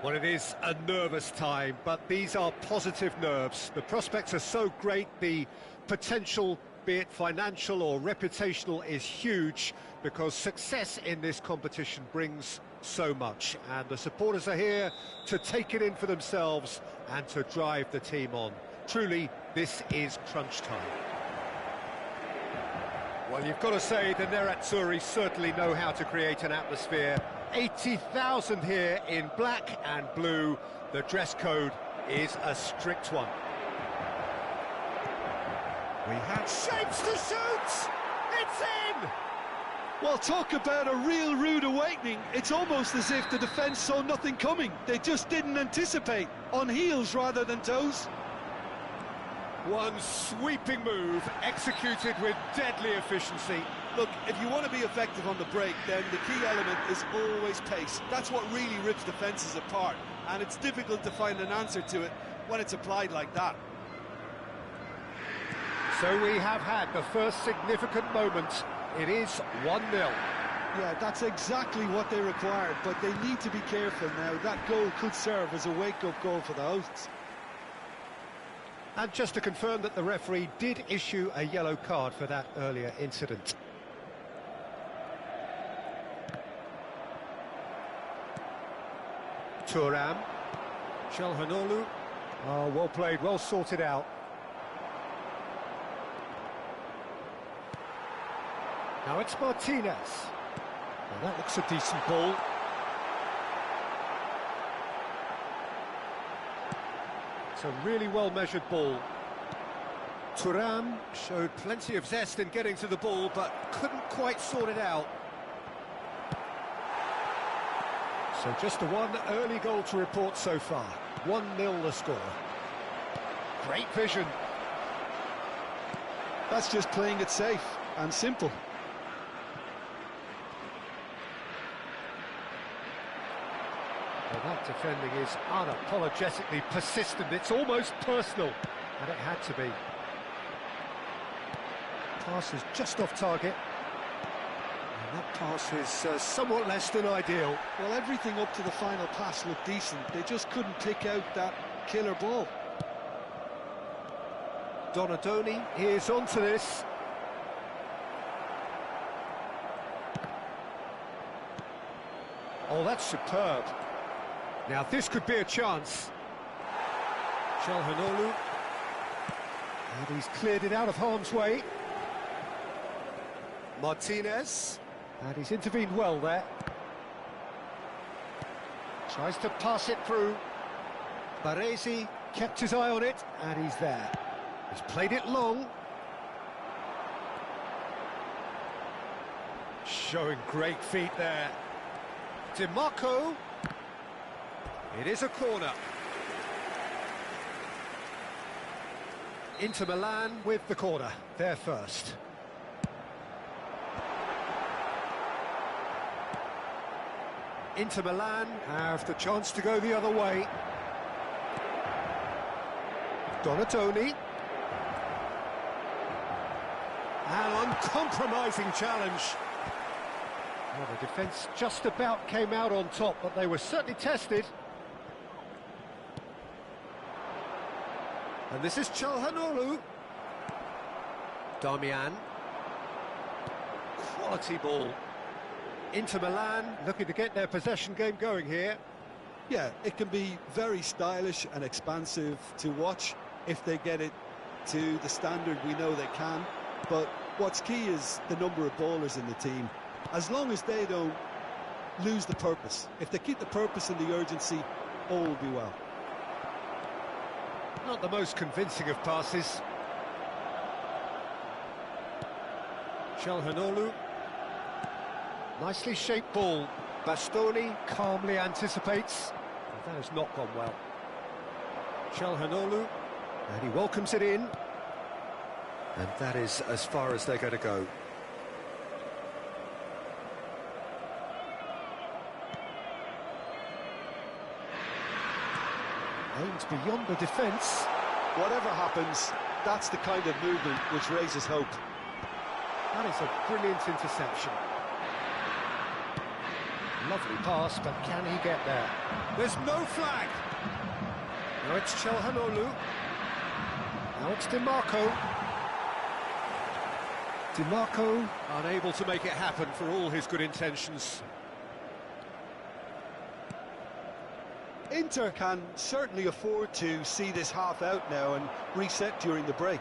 Well, it is a nervous time, but these are positive nerves. The prospects are so great, the potential, be it financial or reputational, is huge, because success in this competition brings so much, and the supporters are here to take it in for themselves and to drive the team on. Truly, this is crunch time. Well, you've got to say the Nerazzurri certainly know how to create an atmosphere. 80,000 here in black and blue. The dress code is a strict one. We have shapes to shoot! It's in! Well, talk about a real rude awakening. It's almost as if the defence saw nothing coming. They just didn't anticipate. On heels rather than toes. One sweeping move, executed with deadly efficiency. Look, if you want to be effective on the break, then the key element is always pace. That's what really rips defences apart, and it's difficult to find an answer to it when it's applied like that. So we have had the first significant moment. It is 1-0. Yeah, that's exactly what they required, but they need to be careful now. That goal could serve as a wake-up goal for the hosts. And just to confirm that the referee did issue a yellow card for that earlier incident. Thuram. Çalhanoğlu. Oh, well played, well sorted out. Now it's Martinez. Well, that looks a decent ball. It's a really well-measured ball. Thuram showed plenty of zest in getting to the ball, but couldn't quite sort it out. So just the one early goal to report so far. 1-0 the score. Great vision. That's just playing it safe and simple. Well, that defending is unapologetically persistent. It's almost personal, and it had to be. Pass is just off target. And that pass is somewhat less than ideal. Well, everything up to the final pass looked decent. They just couldn't pick out that killer ball. Donadoni is onto this. Oh, that's superb. Now this could be a chance. Çalhanoğlu. And he's cleared it out of harm's way. Martinez. And he's intervened well there. Tries to pass it through. Baresi kept his eye on it, and he's there. He's played it long. Showing great feet there. DiMarco. It is a corner. Inter Milan with the corner. They're first. Inter Milan have the chance to go the other way. Donadoni. An uncompromising challenge. Well, the defence just about came out on top, but they were certainly tested. And this is Çalhanoğlu. Darmian. Quality ball. Inter Milan looking to get their possession game going here. Yeah, it can be very stylish and expansive to watch if they get it to the standard we know they can. But what's key is the number of ballers in the team. As long as they don't lose the purpose, if they keep the purpose and the urgency, all will be well. Not the most convincing of passes. Çalhanoğlu. Nicely shaped ball. Bastoni calmly anticipates. That has not gone well. Çalhanoğlu. And he welcomes it in. And that is as far as they're going to go. Aims beyond the defence. Whatever happens, that's the kind of movement which raises hope. That is a brilliant interception. Lovely pass, but can he get there? There's no flag. Now it's Çalhanoğlu. Now it's DiMarco. DiMarco unable to make it happen for all his good intentions. Inter can certainly afford to see this half out now and reset during the break.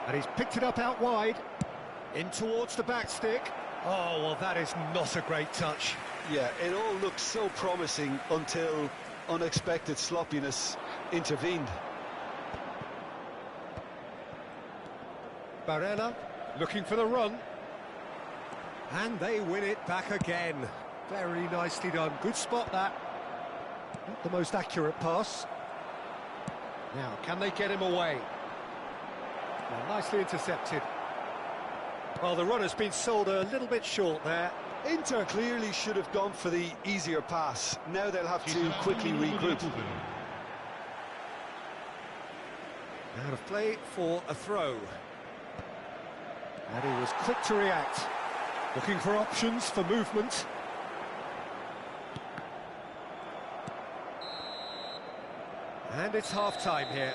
And he's picked it up out wide. In towards the back stick. Oh, well, that is not a great touch. Yeah, it all looked so promising until unexpected sloppiness intervened. Barella looking for the run. And they win it back again. Very nicely done. Good spot, that. Not the most accurate pass. Now, can they get him away? Well, nicely intercepted. Well, the run has been sold a little bit short there. Inter clearly should have gone for the easier pass. Now they'll have to quickly regroup. Out of play for a throw. And he was quick to react. Looking for options for movement. And it's half-time here.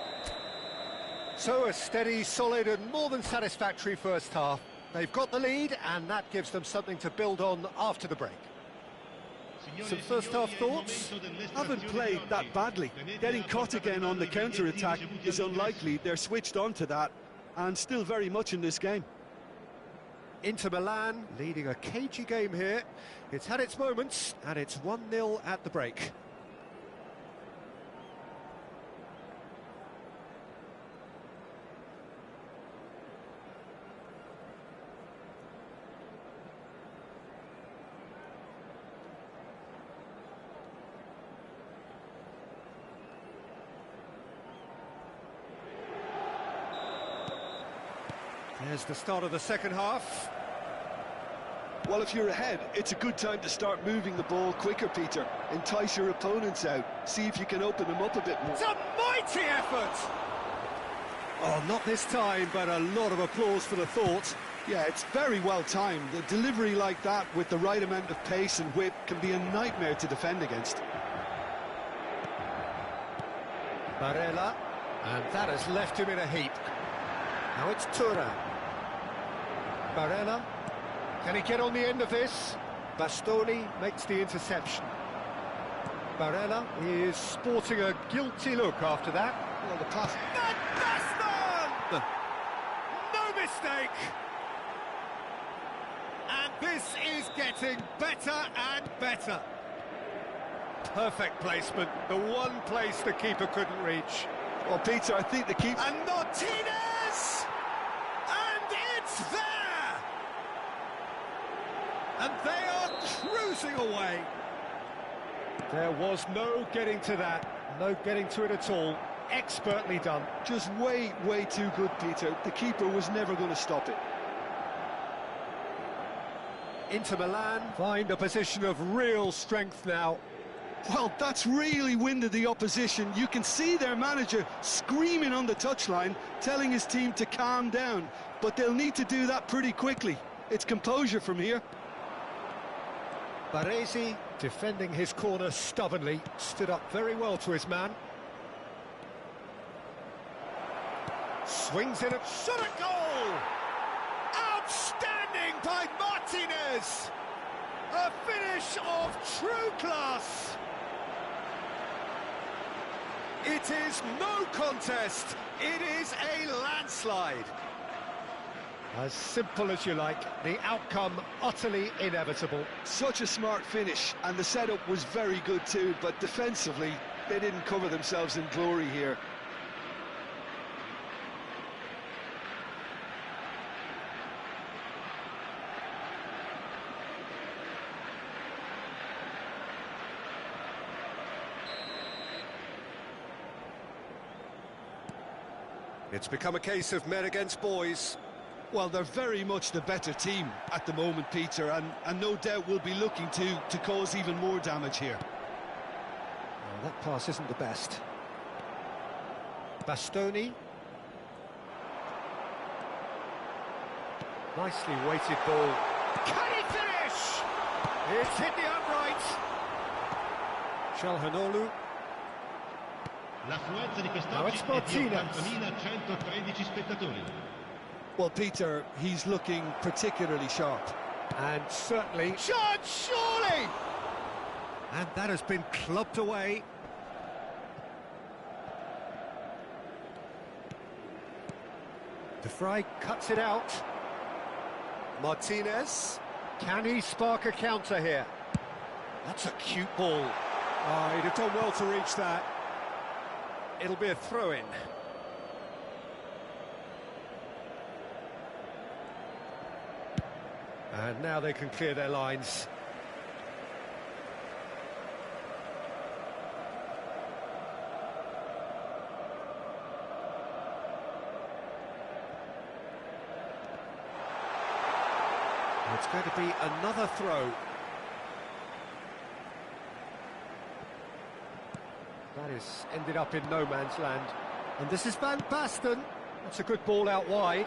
So a steady, solid and more than satisfactory first half. They've got the lead and that gives them something to build on after the break. Some first half thoughts? Haven't played that badly. Getting caught again on the counter-attack is unlikely. They're switched on to that and still very much in this game. Inter Milan leading a cagey game here. It's had its moments and it's 1-0 at the break. There's the start of the second half. Well, if you're ahead, it's a good time to start moving the ball quicker, Peter. Entice your opponents out. See if you can open them up a bit more. It's a mighty effort! Oh, not this time, but a lot of applause for the thought. Yeah, it's very well timed. The delivery like that with the right amount of pace and whip can be a nightmare to defend against. Barella, and that has left him in a heap. Now it's Tura. Barella, can he get on the end of this? Bastoni makes the interception. Barella is sporting a guilty look after that. Well, the pass... Van Basten! No mistake! And this is getting better and better. Perfect placement, the one place the keeper couldn't reach. Well, Peter, I think the keeper... And Martinez! And it's there! And they are cruising away. There was no getting to that, no getting to it at all. Expertly done. Just way too good, Peter. The keeper was never going to stop it. Inter Milan find a position of real strength now. Well, that's really winded the opposition. You can see their manager screaming on the touchline, telling his team to calm down. But they'll need to do that pretty quickly. It's composure from here. Baresi, defending his corner stubbornly, stood up very well to his man. Swings in a shot at goal! Outstanding by Martinez! A finish of true class! It is no contest, it is a landslide. As simple as you like, the outcome utterly inevitable. Such a smart finish, and the setup was very good too, but defensively, they didn't cover themselves in glory here. It's become a case of men against boys. Well, they're very much the better team at the moment, Peter, and no doubt will be looking to cause even more damage here. Oh, that pass isn't the best. Bastoni. Nicely weighted ball. Can he finish? It's hit the upright. Calhanoglu. L'affluenza di Now it's quest'oggi è di Martinez. 80.113 spettatori. Well, Peter, he's looking particularly sharp. And certainly... Shot, surely! And that has been clubbed away. De Vrij cuts it out. Martinez. Can he spark a counter here? That's a cute ball. Oh, he'd have done well to reach that. It'll be a throw-in. And now they can clear their lines. It's going to be another throw. That is ended up in no man's land. And this is Van Basten. That's a good ball out wide.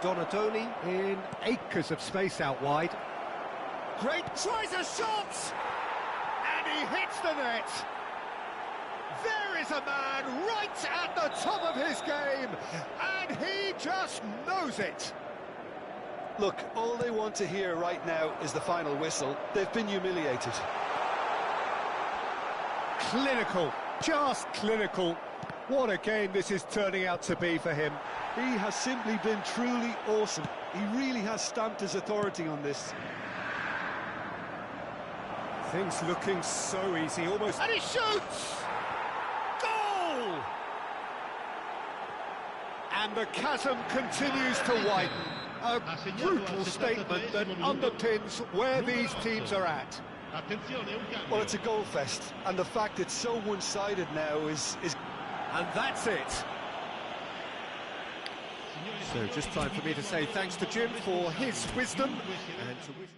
Donadoni in acres of space out wide. Great, tries a shot! And he hits the net. There is a man right at the top of his game, and he just knows it. Look, all they want to hear right now is the final whistle. They've been humiliated. Clinical, just clinical. What a game this is turning out to be for him. He has simply been truly awesome. He really has stamped his authority on this. Things looking so easy, almost... And he shoots! Goal! And the chasm continues to widen. A brutal statement that underpins where these teams are at. Well, it's a goal fest, and the fact it's so one-sided now is... And that's it. So just time for me to say thanks to Jim for his wisdom and to wish...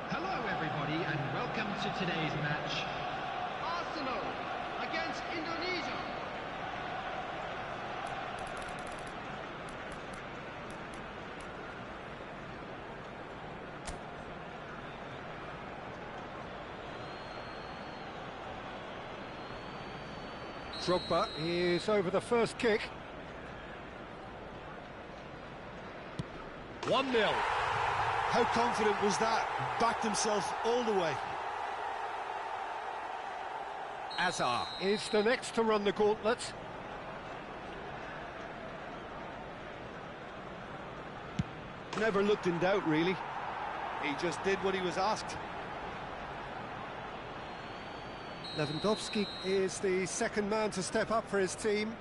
Hello everybody and welcome to today's match. Arsenal against Indonesia. Drogba is over the first kick. 1-0. How confident was that? Backed himself all the way. Azar is the next to run the gauntlet. Never looked in doubt, really. He just did what he was asked. Lewandowski is the second man to step up for his team.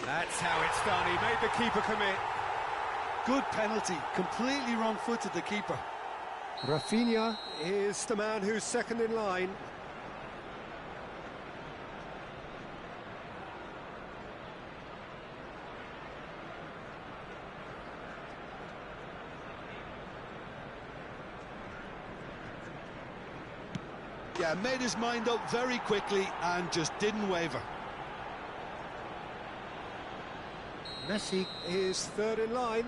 That's how it's done. He made the keeper commit. Good penalty. Completely wrong-footed the keeper. Rafinha is the man who's second in line. Yeah, made his mind up very quickly and just didn't waver. Messi is third in line.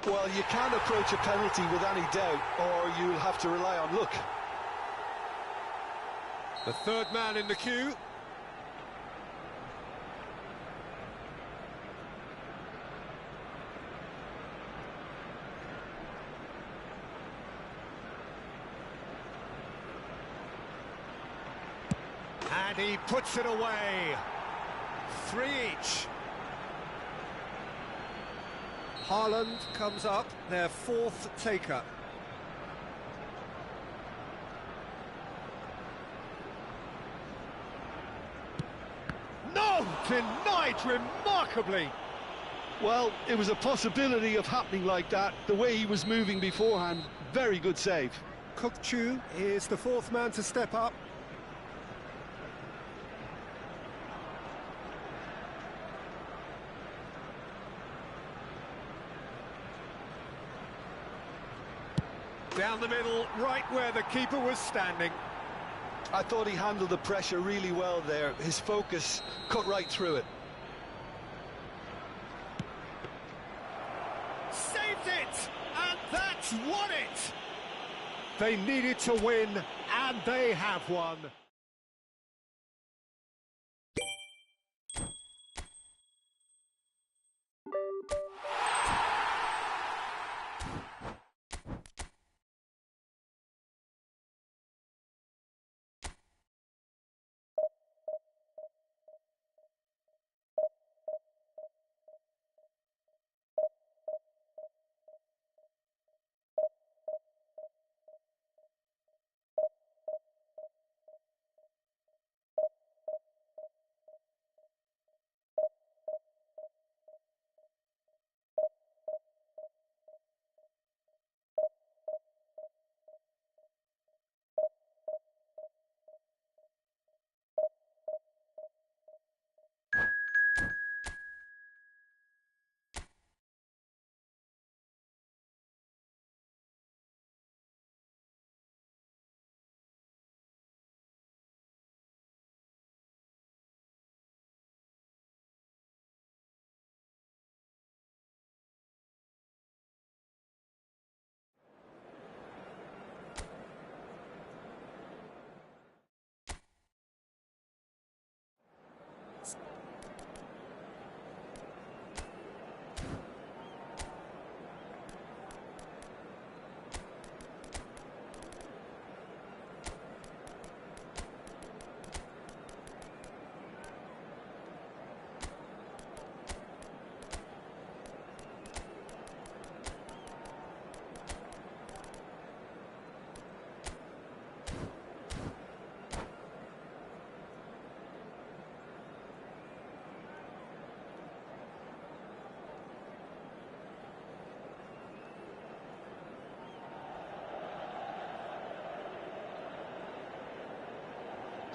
Well, you can't approach a penalty with any doubt, or you'll have to rely on luck. The third man in the queue. And he puts it away. 3 each. Haaland comes up, their fourth taker. No! Denied remarkably! Well, it was a possibility of happening like that. The way he was moving beforehand, very good save. Kukçu is the fourth man to step up. Down the middle, right where the keeper was standing. I thought he handled the pressure really well there. His focus cut right through it. Saved it! And that's won it! They needed to win, and they have won.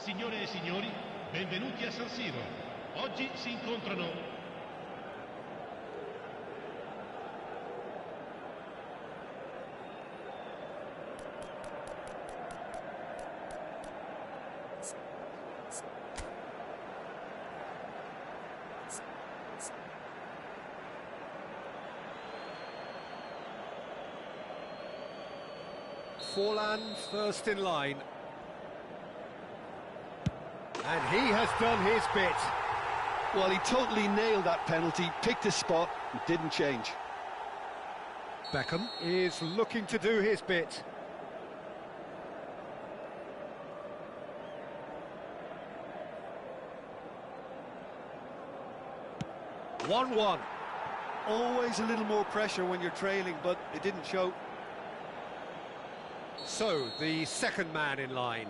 Signore e signori, benvenuti a San Siro. Oggi si incontrano Forlan first in line. And he has done his bit. Well, he totally nailed that penalty, picked his spot, and didn't change. Beckham is looking to do his bit. One-one. Always a little more pressure when you're trailing, but it didn't show. So, the second man in line.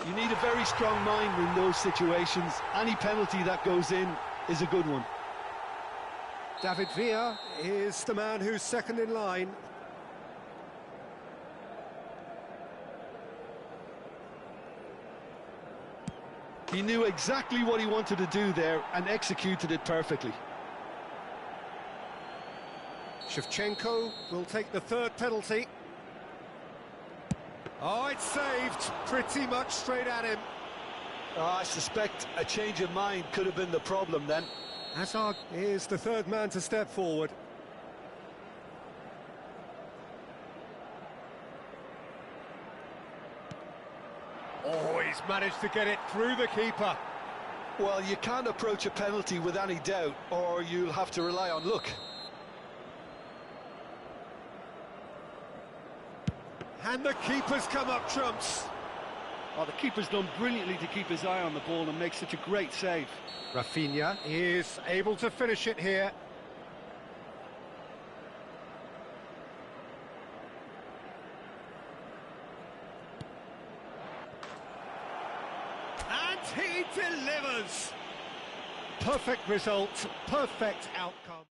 You need a very strong mind in those situations. Any penalty that goes in is a good one. David Villa is the man who's second in line. He knew exactly what he wanted to do there and executed it perfectly. Shevchenko will take the third penalty. Oh, it's saved pretty much straight at him. I suspect a change of mind could have been the problem then. Hazard is the third man to step forward. Oh, he's managed to get it through the keeper. Well, you can't approach a penalty with any doubt, or you'll have to rely on luck. And the keeper's come up trumps. Oh, the keeper's done brilliantly to keep his eye on the ball and make such a great save. Rafinha is able to finish it here. And he delivers. Perfect result, perfect outcome.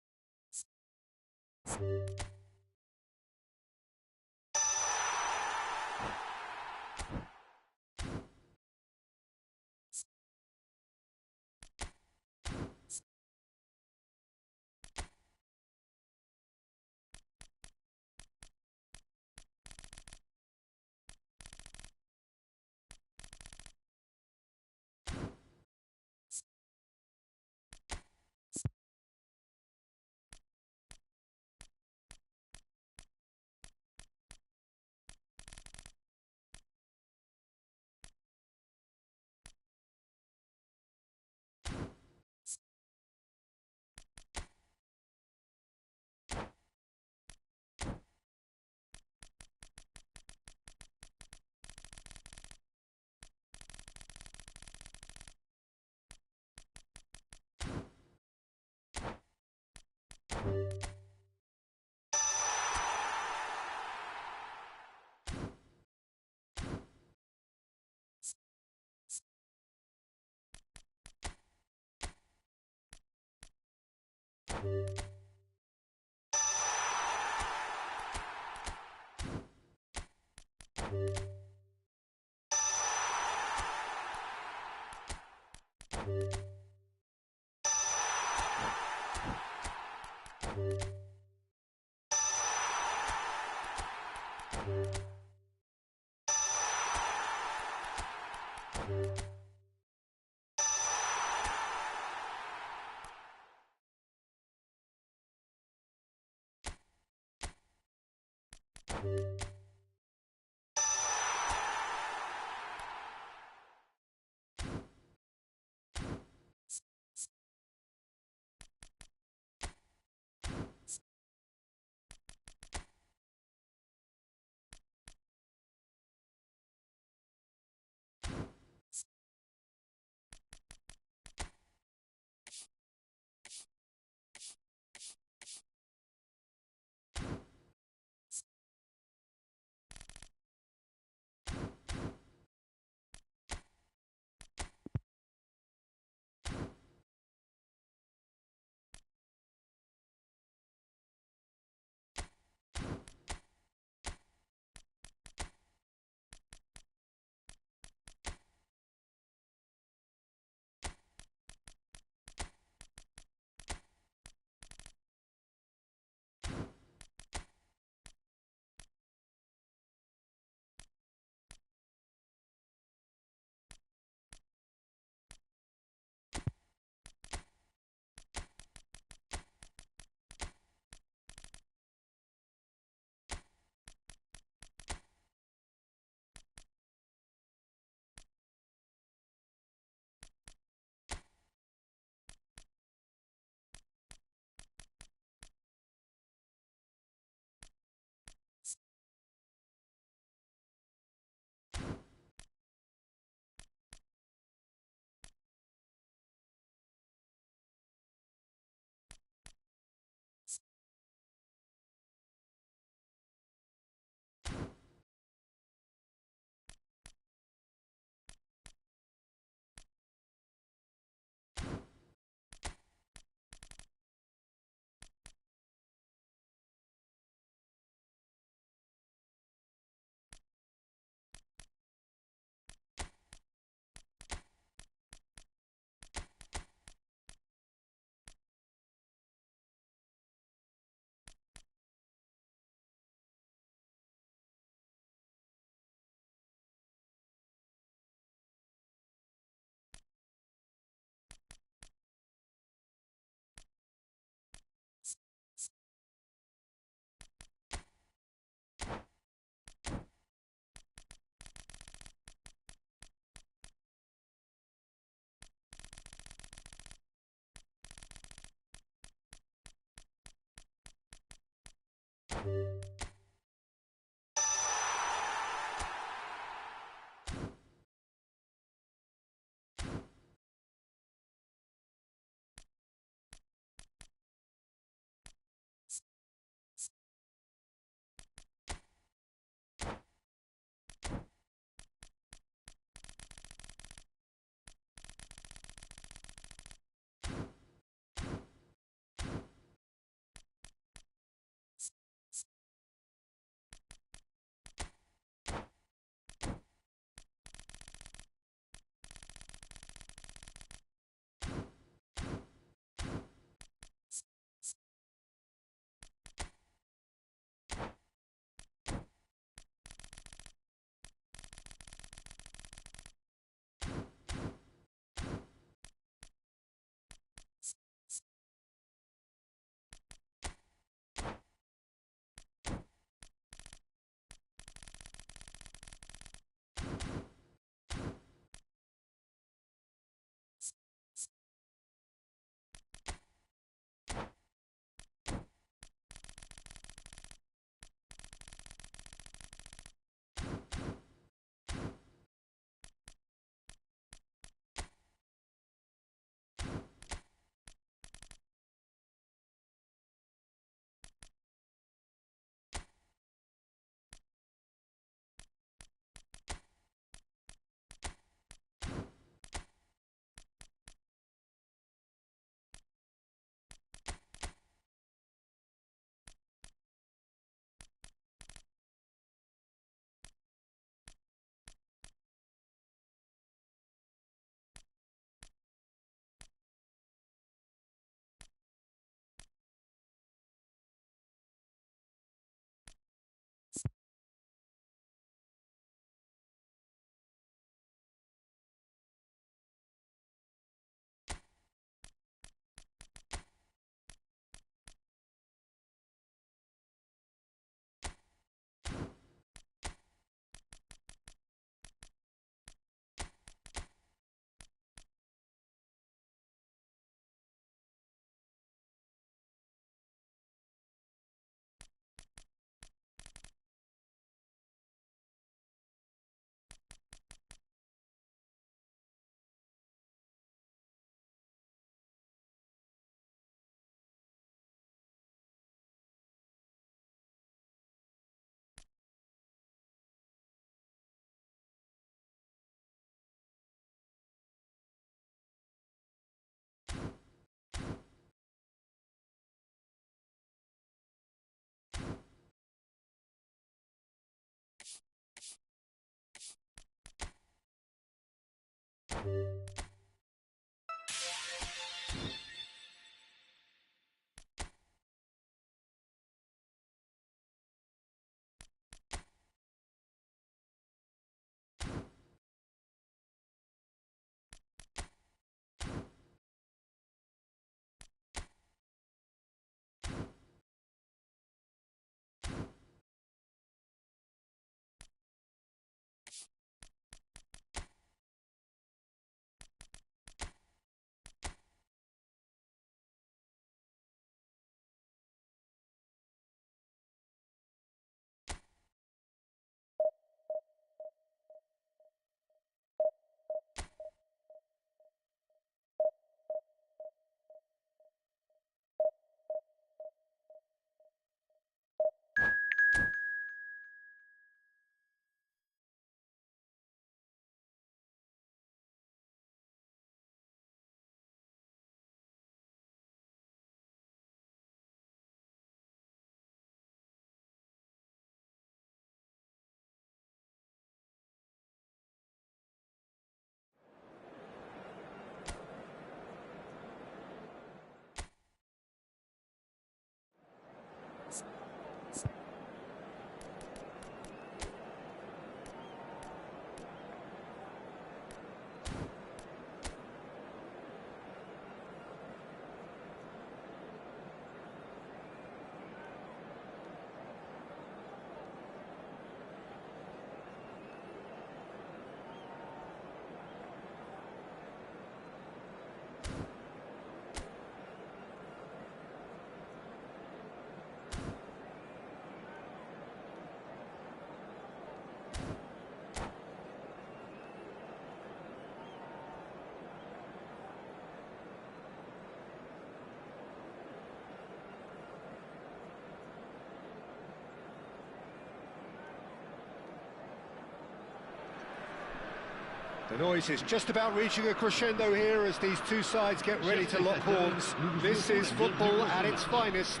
The noise is just about reaching a crescendo here as these two sides get ready to lock horns. This is football at its finest.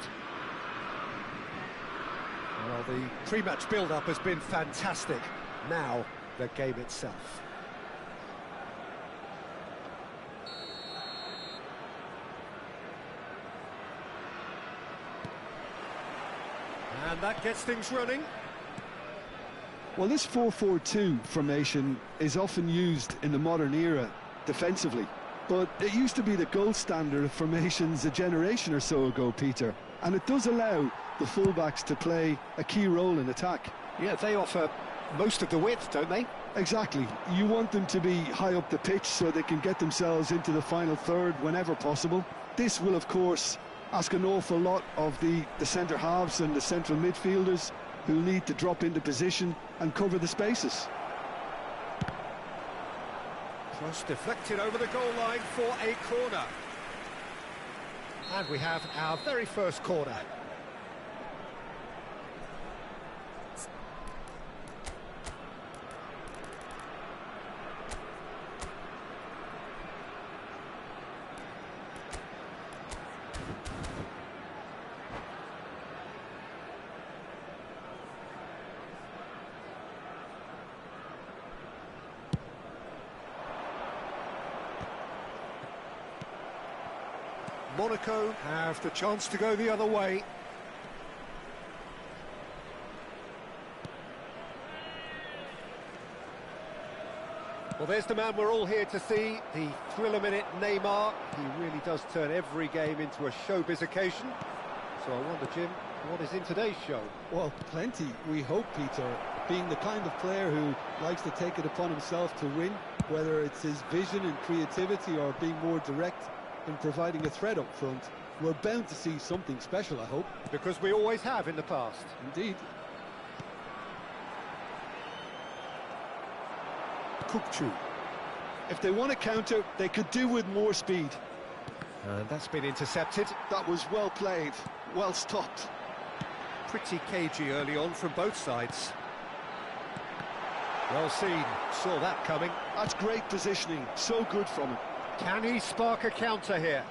Well, the pre-match build-up has been fantastic. Now, the game itself. And that gets things running. Well, this 4-4-2 formation is often used in the modern era defensively, but it used to be the gold standard of formations a generation or so ago, Peter, and it does allow the fullbacks to play a key role in attack. Yeah, they offer most of the width, don't they? Exactly. You want them to be high up the pitch so they can get themselves into the final third whenever possible. This will, of course, ask an awful lot of the centre halves and the central midfielders, who need to drop into position and cover the spaces. Cross deflected over the goal line for a corner. And we have our very first corner. Monaco have the chance to go the other way. Well, there's the man we're all here to see, the thriller-minute Neymar. He really does turn every game into a showbiz occasion. So I wonder, Jim, what is in today's show? Well, plenty, we hope, Peter. Being the kind of player who likes to take it upon himself to win, whether it's his vision and creativity or being more direct in providing a threat up front, we're bound to see something special, I hope. Because we always have in the past. Indeed. Kupchu. If they want to counter, they could do with more speed. And that's been intercepted. That was well played, well stopped. Pretty cagey early on from both sides. Well seen, saw that coming. That's great positioning, so good from him. Can he spark a counter here?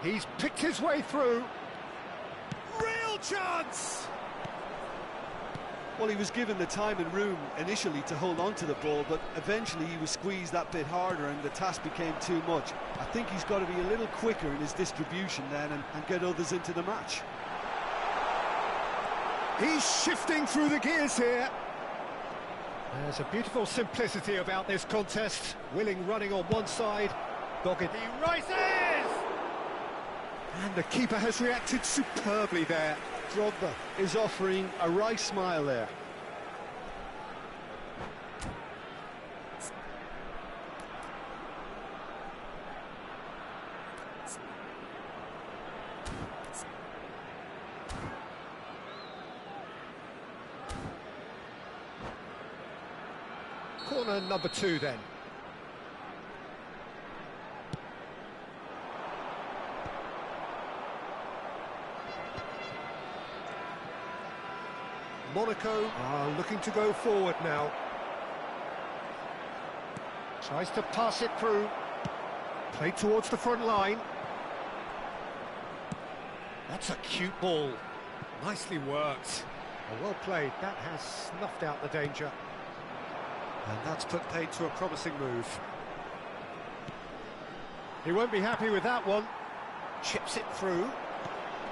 He's picked his way through. Real chance! Well, he was given the time and room initially to hold on to the ball, but eventually he was squeezed that bit harder and the task became too much. I think he's got to be a little quicker in his distribution then and get others into the match. He's shifting through the gears here. There's a beautiful simplicity about this contest. Willing running on one side, dogged. He rises! And the keeper has reacted superbly there. Drogba is offering a wry smile there. Corner number 2 then. Monaco are looking to go forward now. Tries to pass it through. Played towards the front line. That's a cute ball. Nicely worked. Well played. That has snuffed out the danger. And that's put paid to a promising move. He won't be happy with that one. Chips it through.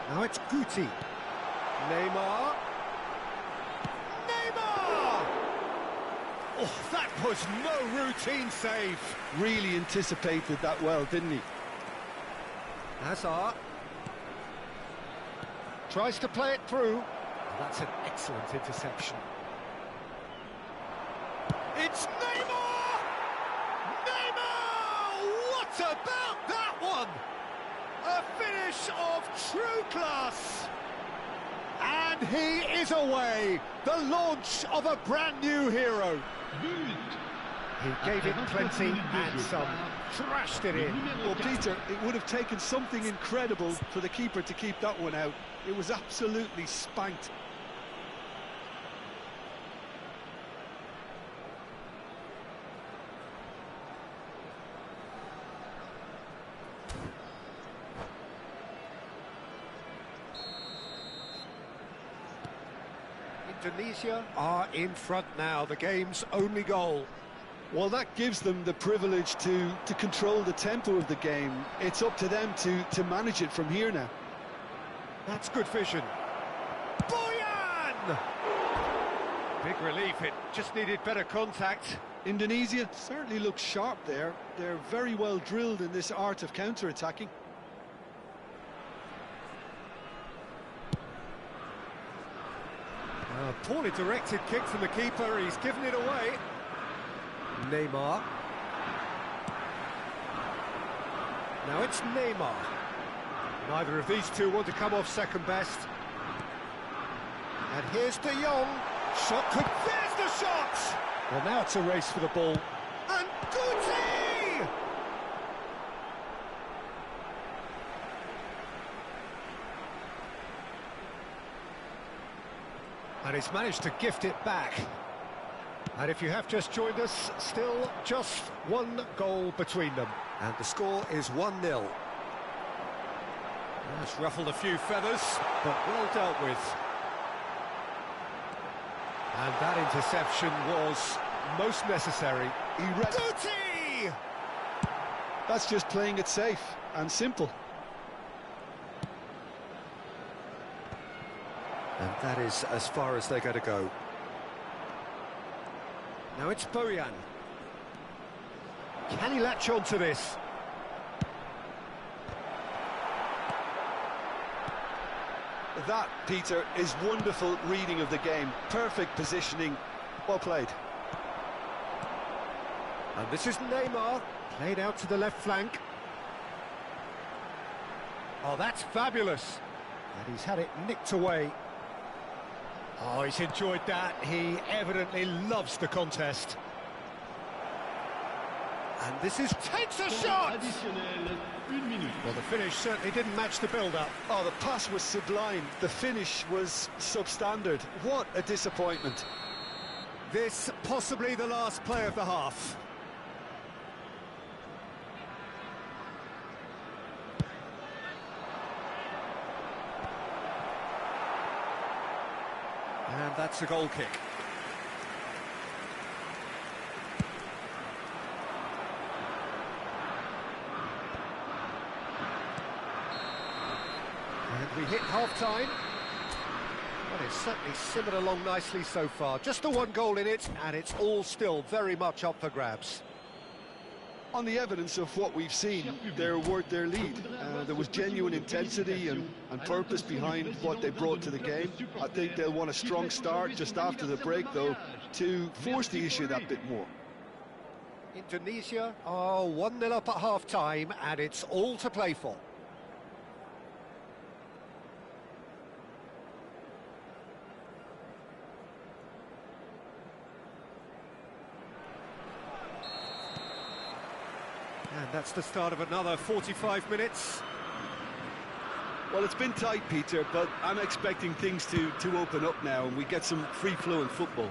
Now it's Guti. Neymar. Oh, that was no routine save. Really anticipated that well, didn't he? Hazard tries to play it through. And that's an excellent interception. It's Neymar! Neymar! What about that one? A finish of true class. And he is away. The launch of a brand new hero. He gave it plenty and some, trashed it in. Well, Peter, it would have taken something incredible for the keeper to keep that one out. It was absolutely spanked. Indonesia are in front now, the game's only goal. Well, that gives them the privilege to control the tempo of the game. It's up to them to manage it from here now. That's good vision. Boyan! Big relief, it just needed better contact. Indonesia certainly looks sharp there. They're very well drilled in this art of counter-attacking. Poorly directed kick from the keeper, he's given it away. Neymar. Now it's Neymar. Neither of these two want to come off second best. And here's De Jong. Shot could... There's the shot! Well, now it's a race for the ball. And Guti! And he's managed to gift it back. And if you have just joined us, still just one goal between them. And the score is 1-0. That's ruffled a few feathers, but well dealt with. And that interception was most necessary. Guti! That's just playing it safe and simple. And that is as far as they're going to go. Now it's Boyan. Can he latch on to this? That, Peter, is wonderful reading of the game. Perfect positioning. Well played. And this is Neymar, played out to the left flank. Oh, that's fabulous. And he's had it nicked away. Oh, he's enjoyed that. He evidently loves the contest. And this is... takes a shot! Well, the finish certainly didn't match the build-up. Oh, the pass was sublime. The finish was substandard. What a disappointment. This possibly the last play of the half. And that's a goal kick. And we hit half-time. Well, it's certainly simmered along nicely so far. Just the one goal in it, and it's all still very much up for grabs. On the evidence of what we've seen, they're worth their lead. There was genuine intensity and purpose behind what they brought to the game. I think they'll want a strong start just after the break, though, to force the issue that bit more. Indonesia are 1-0 up at half-time, and it's all to play for. And that's the start of another 45 minutes. Well, it's been tight, Peter, but I'm expecting things to open up now and we get some free-flowing football.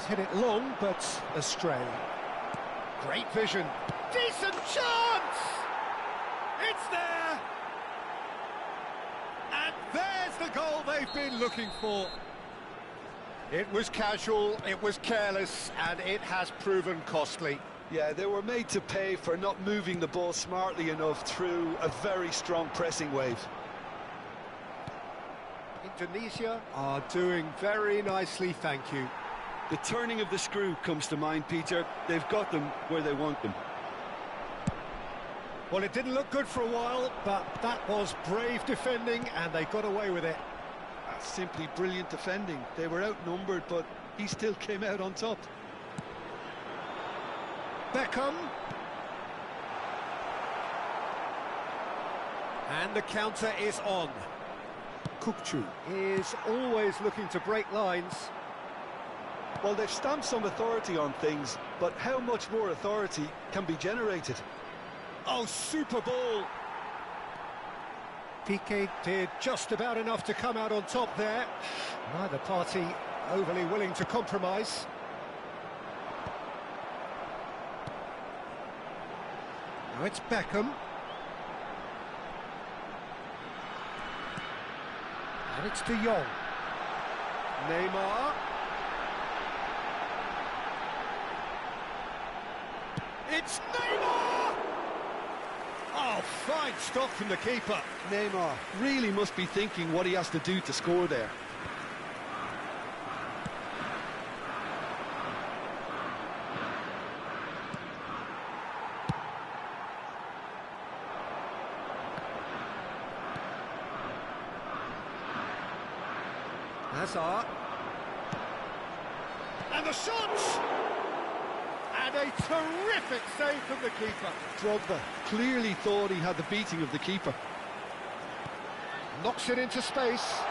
He's hit it long, but astray. Great vision. Decent chance! It's there! And there's the goal they've been looking for. It was casual, it was careless, and it has proven costly. Yeah, they were made to pay for not moving the ball smartly enough through a very strong pressing wave. Indonesia are doing very nicely, thank you. The turning of the screw comes to mind, Peter. They've got them where they want them. Well, it didn't look good for a while, but that was brave defending, and they got away with it. That's simply brilliant defending. They were outnumbered, but he still came out on top. Beckham. And the counter is on. Kukçu is always looking to break lines. Well, they've stamped some authority on things, but how much more authority can be generated? Oh, super ball! Piqué did just about enough to come out on top there. Neither party overly willing to compromise. Now it's Beckham. And it's De Jong. Neymar. It's Neymar! Oh, fine stop from the keeper. Neymar really must be thinking what he has to do to score there. Hazard. And the shot! And a terrific save from the keeper. Drogba clearly thought he had the beating of the keeper. Knocks it into space.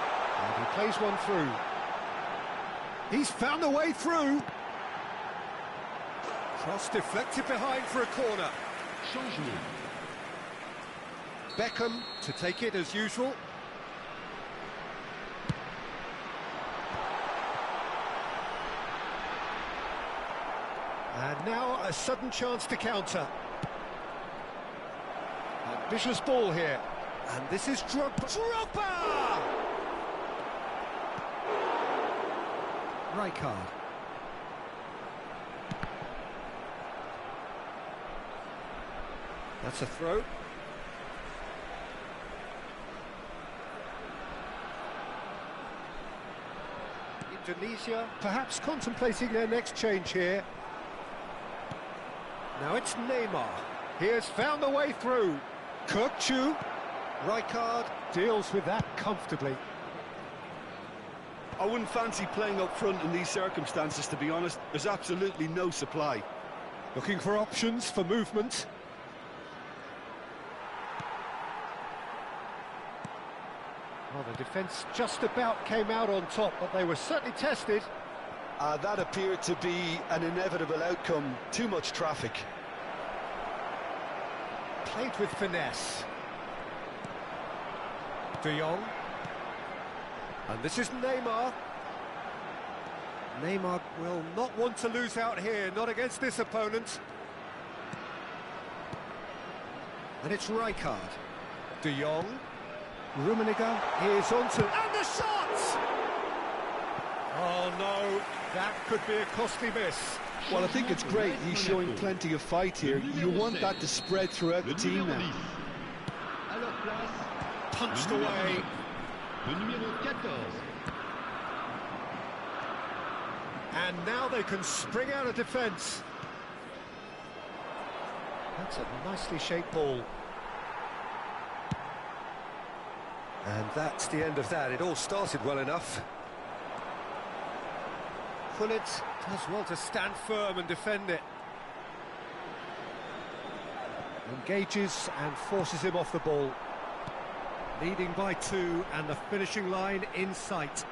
And he plays one through. He's found a way through. Cross deflected behind for a corner. Changement. Beckham to take it as usual. And now a sudden chance to counter. Ambitious ball here. And this is Drogba. Drogba! Rijkaard. That's a throw. Indonesia perhaps contemplating their next change here. Now it's Neymar. He has found a way through. Kukçu. Rijkaard deals with that comfortably. I wouldn't fancy playing up front in these circumstances, to be honest. There's absolutely no supply. Looking for options for movement. Well, the defence just about came out on top, but they were certainly tested. That appeared to be an inevitable outcome. Too much traffic. Played with finesse. De Jong. And this is Neymar. Neymar will not want to lose out here, not against this opponent. And it's Rijkaard. De Jong. Rummenigge is onto... And the shot! Oh no, that could be a costly miss. Well, I think it's great. He's showing plenty of fight here. You want that to spread throughout the team now. Punched away. And now they can spring out of defence. That's a nicely shaped ball. And that's the end of that. It all started well enough. Gullit does well to stand firm and defend it. Engages and forces him off the ball. Leading by 2 and the finishing line in sight.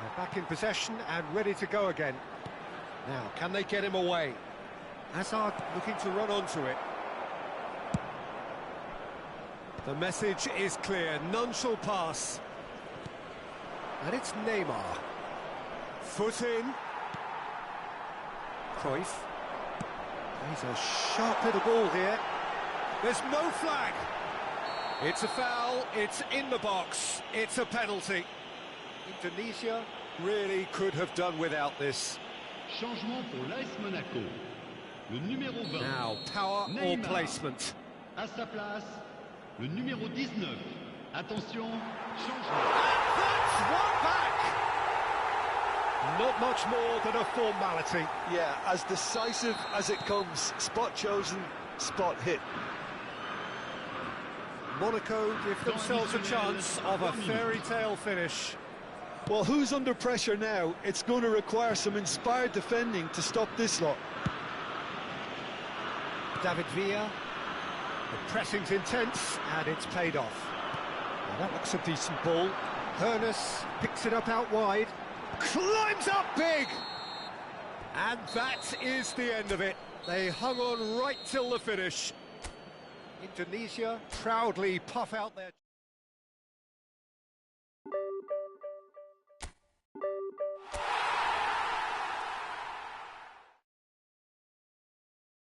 They're back in possession and ready to go again. Now, can they get him away? Hazard looking to run onto it. The message is clear, none shall pass. And it's Neymar. Foot in. Cruyff. He's a sharp little ball here. There's no flag. It's a foul, it's in the box, it's a penalty. Indonesia really could have done without this. Changement pour l'AS Monaco. Le numéro 20. Now, power Neymar. or placement. À sa place, le numéro 19. Attention, changement. That's one back! Not much more than a formality. Yeah, as decisive as it comes. Spot chosen, spot hit. Monaco give themselves a chance of a fairy tale finish. Well, who's under pressure now? It's going to require some inspired defending to stop this lot. David Villa. The pressing's intense, and it's paid off. Well, that looks a decent ball. Hernus picks it up out wide. Climbs up big! And that is the end of it. They hung on right till the finish. Indonesia proudly puff out their...